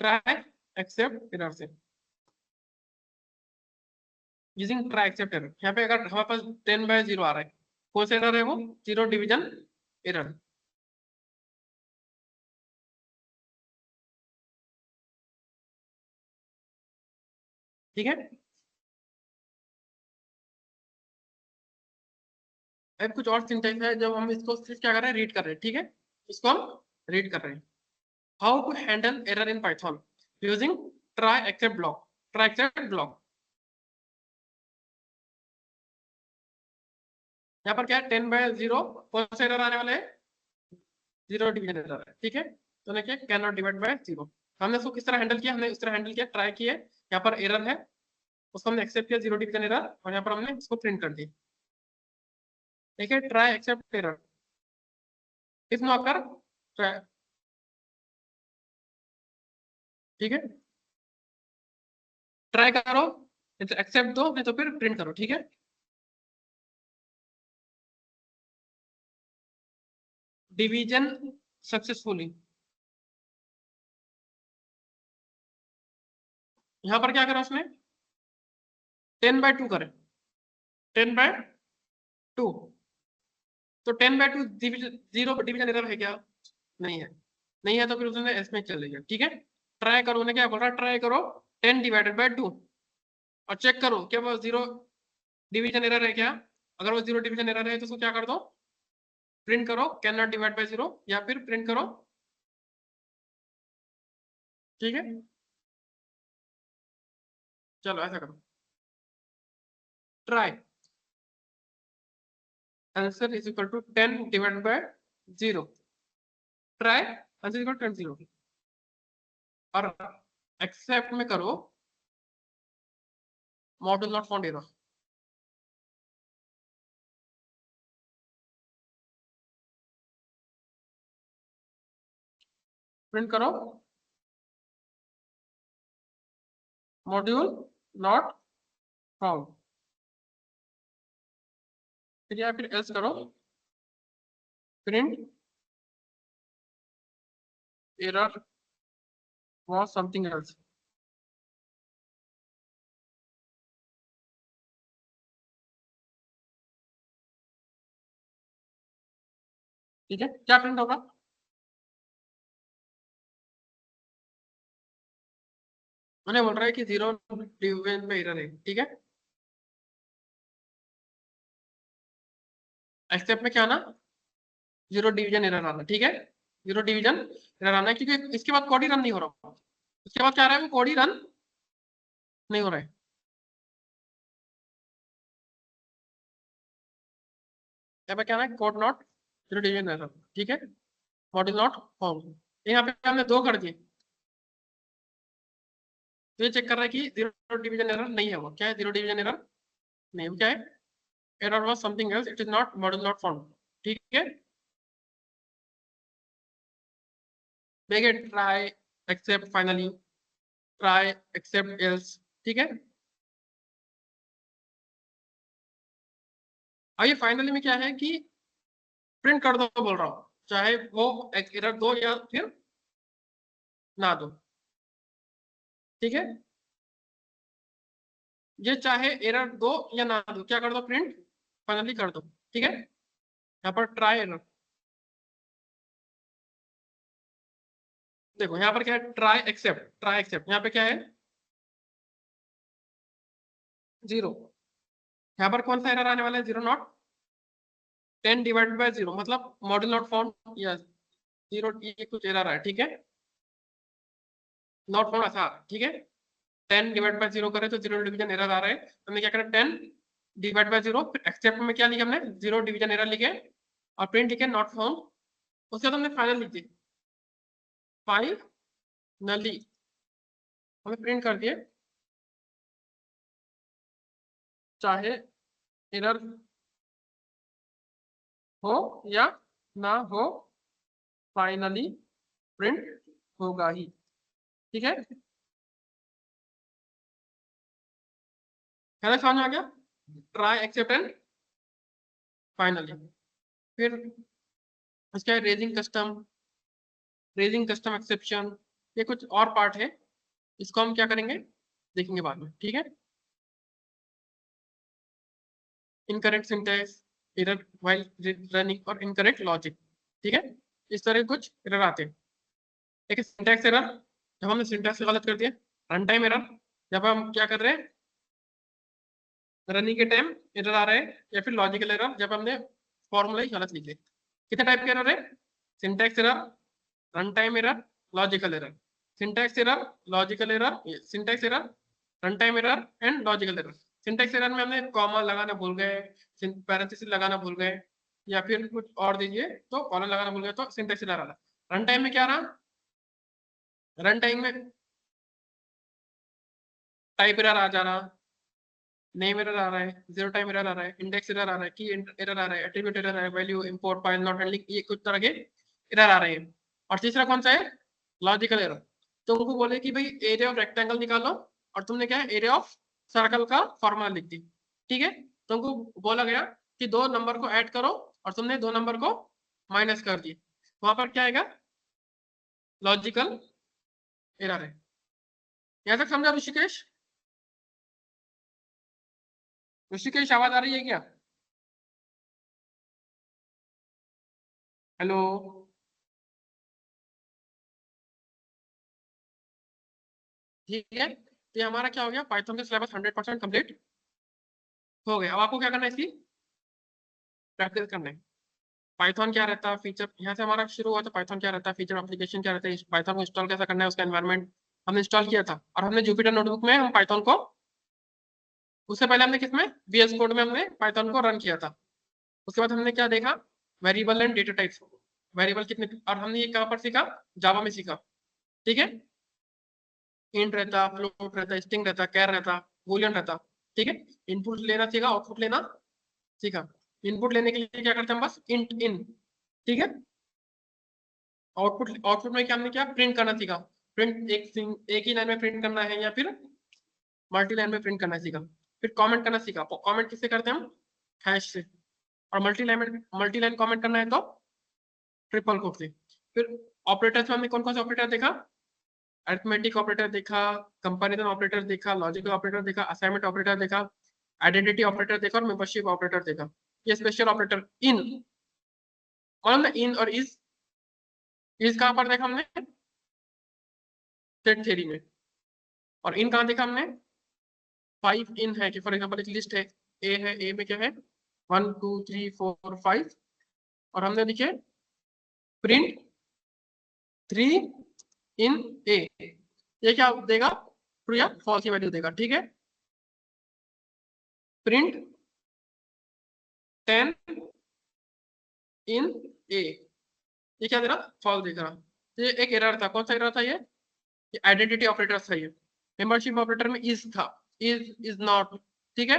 ट्राई एक्सेप्ट एरर से। Using try except error. यहाँ पे अगर हमारे पास 10/0 आ रहा है, कौन सा एरर है वो? Zero division error. ठीक है, अब कुछ और सिंटेक्स है जब हम इसको सिर्फ क्या कर रहे हैं, रीड कर रहे हैं। ठीक है, इसको हम रीड कर रहे हैं। How to handle error in Python using try except block. Try except block, यहाँ पर क्या है, 10/0 कौन सा एरर आने वाला है? जीरो डिवीजन एरर है। ठीक है, तो हमने क्या, can not divide by zero. हमने इसको किस तरह हैंडल किया? हमने इस तरह हैंडल किया, ट्राई किया, यहाँ पर एरर है, उसको हमने एक्सेप्ट किया जीरो डिवीजन एरर, और यहाँ पर हमने इसको प्रिंट कर दिया। ठीक है, try except error if no occur try. ठीक है, ट्राई करो, एक्सेप्ट दो, नहीं तो फिर प्रिंट करो। ठीक है, डिवीजन सक्सेसफुली। यहाँ पर क्या करा उसने? 10/2 करे, 10/2। तो 10/2 जीरो डिवीजन एरर है क्या? नहीं है। नहीं है तो फिर उसने इसमें चले गया। ठीक है, ट्राई करो, उन्हें क्या बोल रहा है, ट्राई करो 10/2 और चेक करो क्या वो जीरो डिवीजन एरर है क्या। अगर वो जीरो डिवीजन एरर है तो उसको क्या कर दो, प्रिंट करो can not divide by zero, या फिर प्रिंट करो। ठीक है, चलो ऐसा करो, try answer is equal to 10/0। Try answer equal to 10/0 और एक्सेप्ट में करो model not found error. Print करो मॉड्यूल नॉट फाउंड, फिर या फिर एल्स करो print error was something else. ठीक है, क्या प्रिंट होगा? मैंने बोल रहा है कि जीरो डिवीजन में एरर है। ठीक है, एक्सेप्ट में क्या आना, जीरो डिवीजन एरर आना। ठीक है, जीरो डिवीजन एरर आना है क्योंकि इसके बाद कोड ही रन नहीं हो रहा। इसके बाद क्या आ रहा है, वो कोड ही रन नहीं हो रहा है। यहाँ पे क्या है, code not zero division error. ठीक है, मॉडल नॉट फाउंड, यहाँ पे हमने दो कर दिए, तो ये चेक कर रहा है कि जीरो डिवीजन एरर नहीं है। वो क्या है, जीरो डिवीजन एरर नहीं, वो क्या है, error was something else, it is not model not found. ठीक है, देखिए try except finally, try except else. ठीक है, और ये फाइनली में क्या है कि प्रिंट कर दो बोल रहा हूँ, चाहे वो एरर दो या फिर ना दो। ठीक है, ये चाहे एरर दो या ना दो, क्या कर दो, प्रिंट फाइनली कर दो। ठीक है, यहाँ पर ट्राई एरर, देखो यहाँ पर क्या है, ट्राई एक्सेप्ट, ट्राई एक्सेप्ट, यहाँ पे क्या है, जीरो। यहाँ पर कौन सा एरर आने वाला है, जीरो नॉट 10/0, मतलब मॉडल नॉट फाउंड या जीरो, ये कुछ एरर है। ठीक है, नॉट फाउंड ऐसा, ठीक है, 10/0 करे तो जीरो डिवीजन एरर आ रहा है। हमने क्या करा, 10/0, एक्सेप्ट में क्या लिखा हमने, जीरो डिवीजन एरर लिखे, और प्रिंट लिखे नॉट फाउंड। उसके बाद हमने फाइनल लिख दिया, फाइनली हमें प्रिंट कर दिए, चाहे एरर हो या ना हो, फाइनली प्रिंट होगा ही। ठीक है, है ना, समझ में आ गया, ट्राई एक्सेप्ट एंड फाइनली। फिर इसका रेजिंग कस्टम एक्सेप्शन, ये कुछ और पार्ट है, इसको हम क्या करेंगे, देखेंगे बाद में। ठीक है, incorrect syntax, error while running और इनकरेक्ट लॉजिक, ठीक है, इस तरह के कुछ एरर आते हैं। एक सिंटैक्स एरर, जब हमने सिंटैक्स गलत कर दिया। रन टाइम एरर, जब हम क्या कर रहे हैं, रनिंग के टाइम एरर आ रहा है। या फिर लॉजिकल एरर, जब हमने फॉर्मूला ही गलत लिख दिया। कितने टाइप के एरर है? Syntax error, run time error, logical error. Syntax error, logical error, syntax error, run time error and logical error. Syntax error में हमने कॉमा लगाना भूल गए, पैरेंथेसिस लगाना भूल गए, या फिर कुछ और दीजिए तो कॉलन लगाना भूल गए, तो सिंटैक्स एरर आ रहा। रन टाइम में क्या रहा? रन टाइम में टाइप एरर आ जा रहा, नेम एरर आ रहा है, जीरो टाइम एरर आ रहा है, इंडेक्स एरर आ रहा है, की एरर आ रहा है, एट्रीब्यूट एरर है, value import file not handling, ये कुछ तरह के एरर आ रहे हैं। और तीसरा कौन सा है? Logical error. तो उनको बोले कि भाई एरिया ऑफ रेक्टेंगल निकालो, और तुमने क्या है, एरिया ऑफ सर्कल का फॉर्मूला लिख दी, ठीक है। तुमको बोला गया कि दो नंबर को ऐड करो, और तुमने दो नंबर को माइनस कर दिए, वहां पर क्या आएगा? लॉजिकल एरर है। यहां तक समझा ऋषिकेश? ऋषिकेश आवाज आ रही है क्या? हेलो? ठीक है, तो ये हमारा क्या हो गया, पाइथन का सिलेबस 100% कंप्लीट हो गया। अब आपको क्या करना है, इसकी प्रैक्टिस करना है। पाइथन क्या रहता है, फीचर, यहाँ से हमारा शुरू हुआ था। पाइथन क्या रहता है, फीचर एप्लीकेशन क्या रहता है, पाइथन को इंस्टॉल कैसा करना है, उसका एनवायरनमेंट हमने इंस्टॉल किया था। और हमने जुपिटर नोटबुक में हम पाइथन को, उससे पहले हमने किसमें, VS कोड में हमने पाइथन को रन किया था। उसके बाद हमने क्या देखा, variable and data types. Variable कितने, और हमने ये कहाँ पर सीखा, जावा में सीखा, ठीक है। इंट रहता, फ्लोट रहता, स्ट्रिंग रहता, कैर रहता, बूलियन रहता, ठीक है। इनपुट लेना सीखा, आउटपुट लेना सीखा। इनपुट लेने के लिए क्या करते हैं हम, बस इंट इन, ठीक है। आउटपुट, आउटपुट में क्या हमने, क्या प्रिंट करना सीखा। प्रिंट एक ही लाइन में प्रिंट करना है, या फिर मल्टी लाइन में प्रिंट करना सीखा। फिर कमेंट करना सीखा। कमेंट किससे करते हैं हम, हैश से। और मल्टी लाइन कमेंट करना है तो ट्रिपल कोट से। फिर ऑपरेटर्स में हमने कौन कौन से ऑपरेटर देखा, अरिथमेटिक ऑपरेटर देखा, कंपैरिजन ऑपरेटर देखा, लॉजिकल ऑपरेटर देखा, असाइनमेंट ऑपरेटर देखा, आइडेंटिटी ऑपरेटर देखा, और मेंबरशिप ऑपरेटर देखा। ये स्पेशल ऑपरेटर इन, मालूम ना, इन और इज कहां पर देखा हमने, सेट थ्योरी में। और इन कहां देखा हमने, 5 इन है कि फॉर एग्जांपल एक लिस्ट है, ए है, ए में क्या है, 1 2 3 4 5, और हमने लिखे प्रिंट 3 इन ए। ये क्या देगा, ट्रू या फॉल्स की वैल्यू देगा, ठीक है। प्रिंट 10 इन ए, ये क्या दे रहा, फॉल्स देख रहा। ये एक एरर था, कौन सा एरर था ये आइडेंटिटी ऑपरेटर था ये। मेंबरशिप ऑपरेटर में इज था, इज नॉट, ठीक है।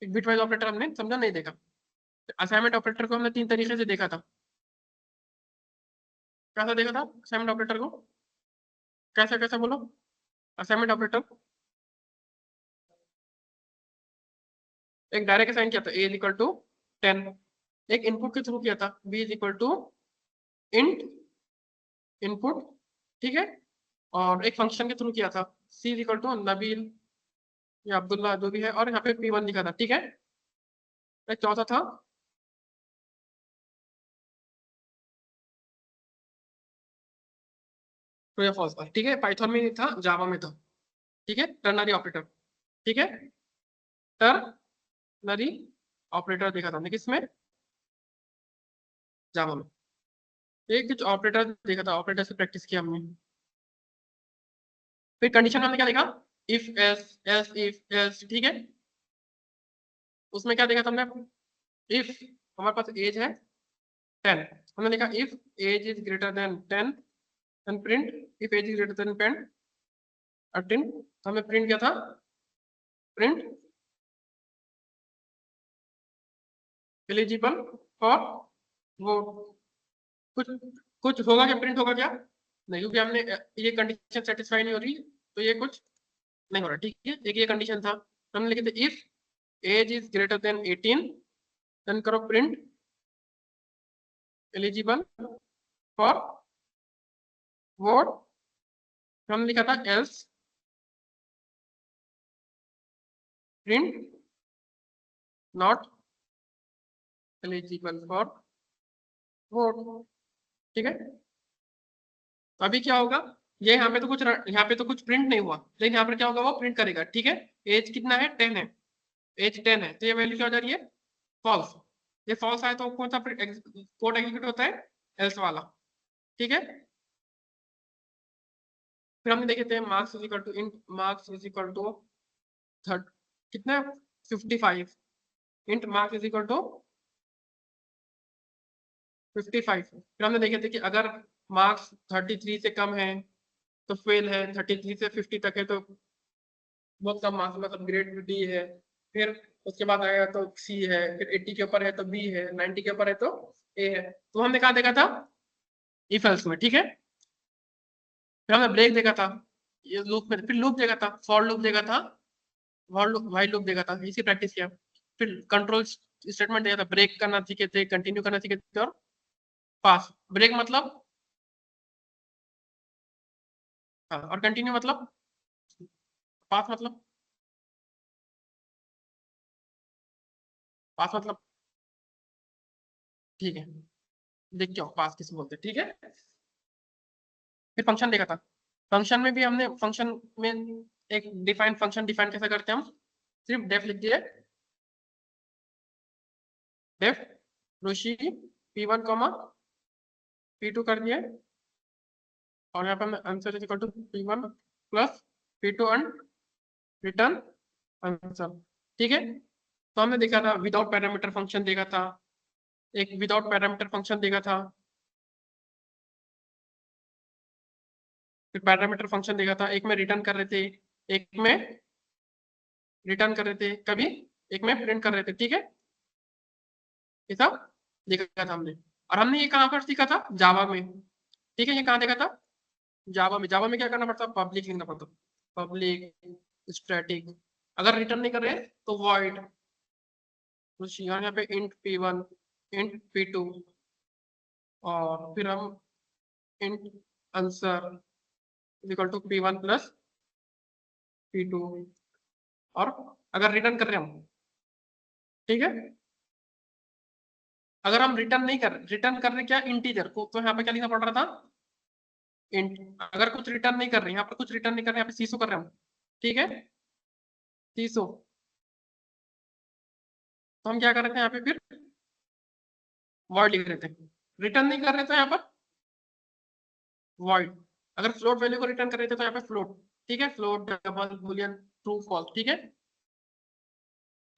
एक बिटवाइज ऑपरेटर हमने समझा नहीं देखा। असाइनमेंट ऑपरेटर को हमने 3 तरीके से देखा था। कैसा देखा था असाइनमेंट ऑपरेटर को, कैसा कैसा बोलो, असाइनमेंट ऑपरेटर एक डायरेक्ट असाइन किया था, a इज इक्वल टू 10। एक इनपुट के थ्रू किया था, b is equal to int input, ठीक है। और एक फंक्शन के थ्रू किया था, c is equal to Nabeel या अब्दुल्ला जो भी है, और यहाँ पे p1 लिखा था, ठीक है। एक चौथा था ट्रू या फॉल्स, ठीक है। पाइथन में नहीं था, जावा में था, ठीक है। टर्नरी ऑपरेटर, ठीक है, टर्नरी ऑपरेटर देखा था हमने किसमें, जावा में। एक कुछ ऑपरेटर देखा था, ऑपरेटर से प्रैक्टिस किया हमने। फिर कंडीशन हमने क्या देखा, if S S if S, ठीक है। उसमें क्या देखा था हमने, इफ हमारे पास एज है 10, हमने देखा if age is greater than 10 and print if age is greater than 10 और 10, हमें प्रिंट किया था, प्रिंट एलिजिबल फॉर वो, कुछ कुछ होगा क्या, प्रिंट होगा क्या, नहीं, क्योंकि हमने ये कंडीशन सेटिस्फाई नहीं हो रही, तो ये कुछ नहीं हो रहा, ठीक है। एक ये कंडीशन था, हमने लिखे थे if age is greater than 18 then करो प्रिंट एलिजिबल फॉर वोट, हमने लिखा था else print not eligible for vote, ठीक है। तो अभी क्या होगा, ये यहाँ पे तो कुछ प्रिंट नहीं हुआ, लेकिन यहाँ पर क्या होगा, वो प्रिंट करेगा, ठीक है। एज कितना है, 10 है, एज 10 है, तो ये वैल्यू क्या हो जा रही है, फॉल्स। ये फॉल्स आया तो कौन सा कोड एग्जीक्यूट होता है, एल्स वाला, ठीक है। फिर हमने देखे थे marks is equal to int marks is equal to third कितना 55, int marks is equal to 55। फिर हमने देखे थे कि अगर मार्क्स 33 से कम है तो फेल है, 33 से 50 तक है तो बहुत कम मार्क्स, मतलब ग्रेड डी है। फिर उसके बाद आएगा तो सी है, फिर 80 के ऊपर है तो बी है, 90 के ऊपर है तो ए है। तो हमने कहा देखा था इफ एल्स में, ठीक है। फिर हमने ब्रेक देखा था, ये लूप में, फिर लूप देखा था, फॉर लूप देखा था, व्हाइल लूप देखा था, इसी प्रैक्टिस किया। फिर कंट्रोल स्टेटमेंट देखा था, ब्रेक करना सीखे थे, कंटिन्यू करना सीखे थे, और पास। ब्रेक मतलब हाँ, और कंटिन्यू मतलब पास मतलब पास मतलब ठीक है, देख क्या पास किसे बोलते हैं, ठीक है। फिर फंक्शन देखा था, फंक्शन में भी हमने फंक्शन में एक डिफाइन फंक्शन डिफाइन कैसे करते हैं हम, सिर्फ डेफ लिख दिए, डेफ ऋषि p1 p2 कर दिए, और यहाँ पे हमने answer is equal to p1 plus p2 and return answer, ठीक है। तो हमने देखा था विदाउट पैरामीटर फंक्शन देखा था, एक विदाउट पैरामीटर फंक्शन देखा था, फिर पैरामीटर फंक्शन देखा था, एक में रिटर्न कर रहे थे, एक में रिटर्न कर रहे थे कभी, एक में प्रिंट कर रहे थे, ठीक है। ये सब देखा था हमने, और हमने ये कहाँ पर सीखा था, जावा में, ठीक है। ये कहाँ देखा था, जावा में क्या करना पड़ता, पब्लिक लिखना पड़ता, पब्लिक स्टैटिक, अगर रिटर्न नहीं कर रहे तो वॉइड, यहाँ पे इंट p1 इंट p2, और फिर हम int answer equal to p1 plus p2, और अगर रिटर्न कर रहे हम, ठीक है। अगर हम रिटर्न कर रहे क्या इंटीजर को, तो यहाँ पे क्या लिखना पड़ रहा था, इंट। अगर कुछ रिटर्न नहीं कर रहे, यहाँ पर कुछ रिटर्न नहीं कर रहे, यहाँ पे सीसो कर रहे हम, ठीक है, सीसो। तो हम क्या कर रहे थे यहाँ पे, फिर वॉइड लिख रहे थे, रिटर्न नहीं कर रहे थे यहाँ पर वॉइड। अगर फ्लोट वैल्यू को रिटर्न कर रहे थे तो यहाँ पे फ्लोट, ठीक है, float double boolean true false, ठीक है।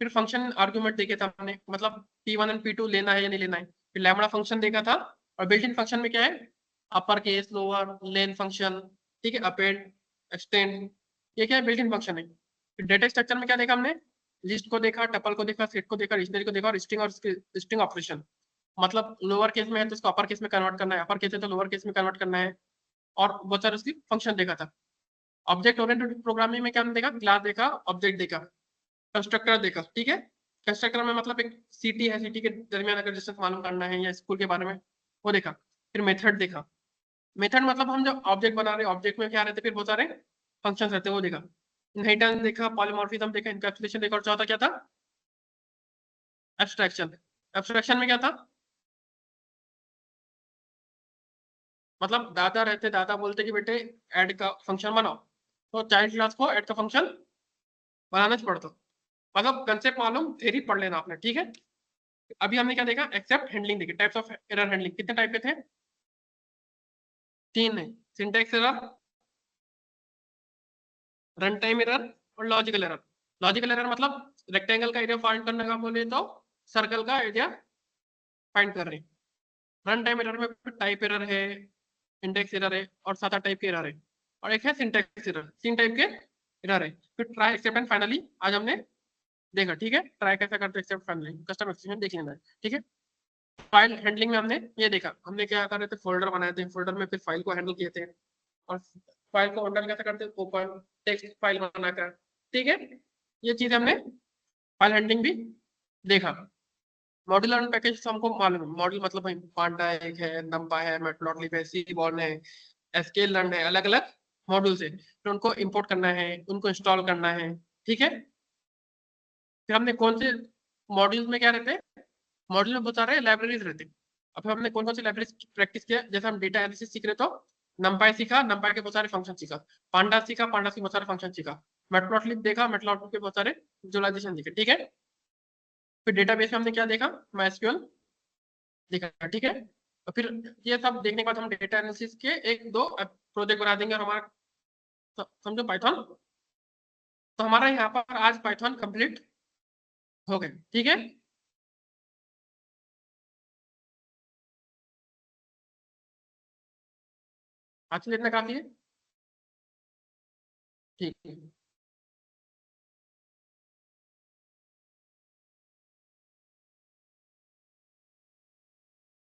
फिर फंक्शन आर्गुमेंट देखे थे हमने, मतलब p1 एंड p2 लेना है या नहीं लेना है। फिर लैम्बडा फंक्शन देखा था, और बिल्ट इन फंक्शन में क्या है, upper case lower len function, ठीक है, अपेंड एक्सटेंड, ये क्या है, बिल्ट इन फंक्शन है। फिर डेटा स्ट्रक्चर में क्या देखा हमने, लिस्ट को देखा, टपल को देखा, सेट को देखा, डिक्शनरी को देखा, और स्ट्रिंग ऑपरेशन, मतलब लोअर केस में है तो इसको अपर केस में कन्वर्ट करना है, अपर केस है तो लोअर केस में कन्वर्ट करना है, और बहुत सारे उसकी फंक्शन देखा था। ऑब्जेक्ट ओरिएंटेड प्रोग्रामिंग में क्या हमने देखा, क्लास देखा, ऑब्जेक्ट देखा, कंस्ट्रक्टर देखा, ठीक है। कंस्ट्रक्टर में मतलब एक सिटी है, सिटी के दरमियान अगर डिस्टेंस मालूम करना है, या स्कूल के बारे में, वो देखा। फिर मेथड देखा, मेथड मतलब हम जो ऑब्जेक्ट बना रहे हैं, ऑब्जेक्ट में क्या रहते हैं, फिर बहुत सारे फंक्शन रहते हैं, वो देखा। इनहेरिटेंस देखा, पॉलीमॉर्फिज्म देखा, इनकैप्सुलेशन देखा, और चौथा क्या था, एब्स्ट्रैक्शन। एब्स्ट्रैक्शन में क्या था, मतलब दादा रहते, दादा बोलते कि बेटे ऐड का फंक्शन बनाओ, तो चाइल्ड क्लास को ऐड का फंक्शन बनाना पड़ता, मतलब कंसेप्ट मालूम, थ्योरी पढ़ लेना आपने, ठीक है। अभी हमने क्या देखा, एक्सेप्ट हैंडलिंग देखी, टाइप्स ऑफ एरर हैंडलिंग कितने टाइप के थे, 3 है, syntax error, run time error, और लॉजिकल एरर। लॉजिकल एरर मतलब रेक्टेंगल का एरिया फाइंड करने का बोले तो सर्कल का एरिया फाइंड कर रहे हैं। रन टाइम एरर में टाइप एरर है, इंडेक्स एरर है, और 7 टाइप के एरर है, और एक है सिंटैक्स एरर, 3 टाइप के एरर है। फिर ट्राई एक्सेप्ट एंड फाइनली आज हमने देखा, ठीक है, ट्राई कैसे करते एक्सेप्ट फाइनली, कस्टम एक्सटेंशन देख लेना है, ठीक है। फाइल हैंडलिंग में हमने ये देखा, हमने क्या कर रहे थे, फोल्डर बनाए थे, फोल्डर में फिर फाइल को हैंडल किए थे, और फाइल को हैंडल कैसे करते हैं, ओपन टेक्स्ट फाइल बनाकर, ठीक है। ये चीज हमने फाइल हैंडलिंग भी देखा। मॉड्यूल एंड पैकेज तो हमको मालूम है, मॉड्यूल मतलब भाई पांडा एक है, नंपा है, मैटप्लॉटलिब है, सीबॉर्न है, एसक्यूएल लर्न है, अलग अलग मॉड्यूल से, फिर उनको इंपोर्ट करना है, उनको इंस्टॉल करना है, ठीक है। फिर हमने कौन से मॉड्यूल्स में क्या रहते हैं, मॉड्यूल में बहुत सारे लाइब्रेरीज रहते हैं। अब हमने कौन कौन सी लाइब्रेरीज प्रैक्टिस किया, जैसे हम डेटा एनालिसिस सीख रहे तो नंपाई सीखा, नंपाई के बहुत सारे फंक्शन सीखा, पांडास सीखा, पांडास के बहुत सारे फंक्शन सीखा, मैटप्लॉटलिब देखा, मैटप्लॉटलिब के बहुत सारे विजुअलाइजेशन सीखे, ठीक है। फिर डेटाबेस में हमने क्या देखा, माइस्क्यूएल देखा, ठीक है। और फिर ये सब देखने के बाद हम डेटा एनालिसिस के एक दो प्रोजेक्ट बना देंगे और हमारा समझो पाइथन, तो हमारा यहाँ पर आज पाइथन कंप्लीट हो गए, ठीक है। आज तो इतना काफी है, ठीक है।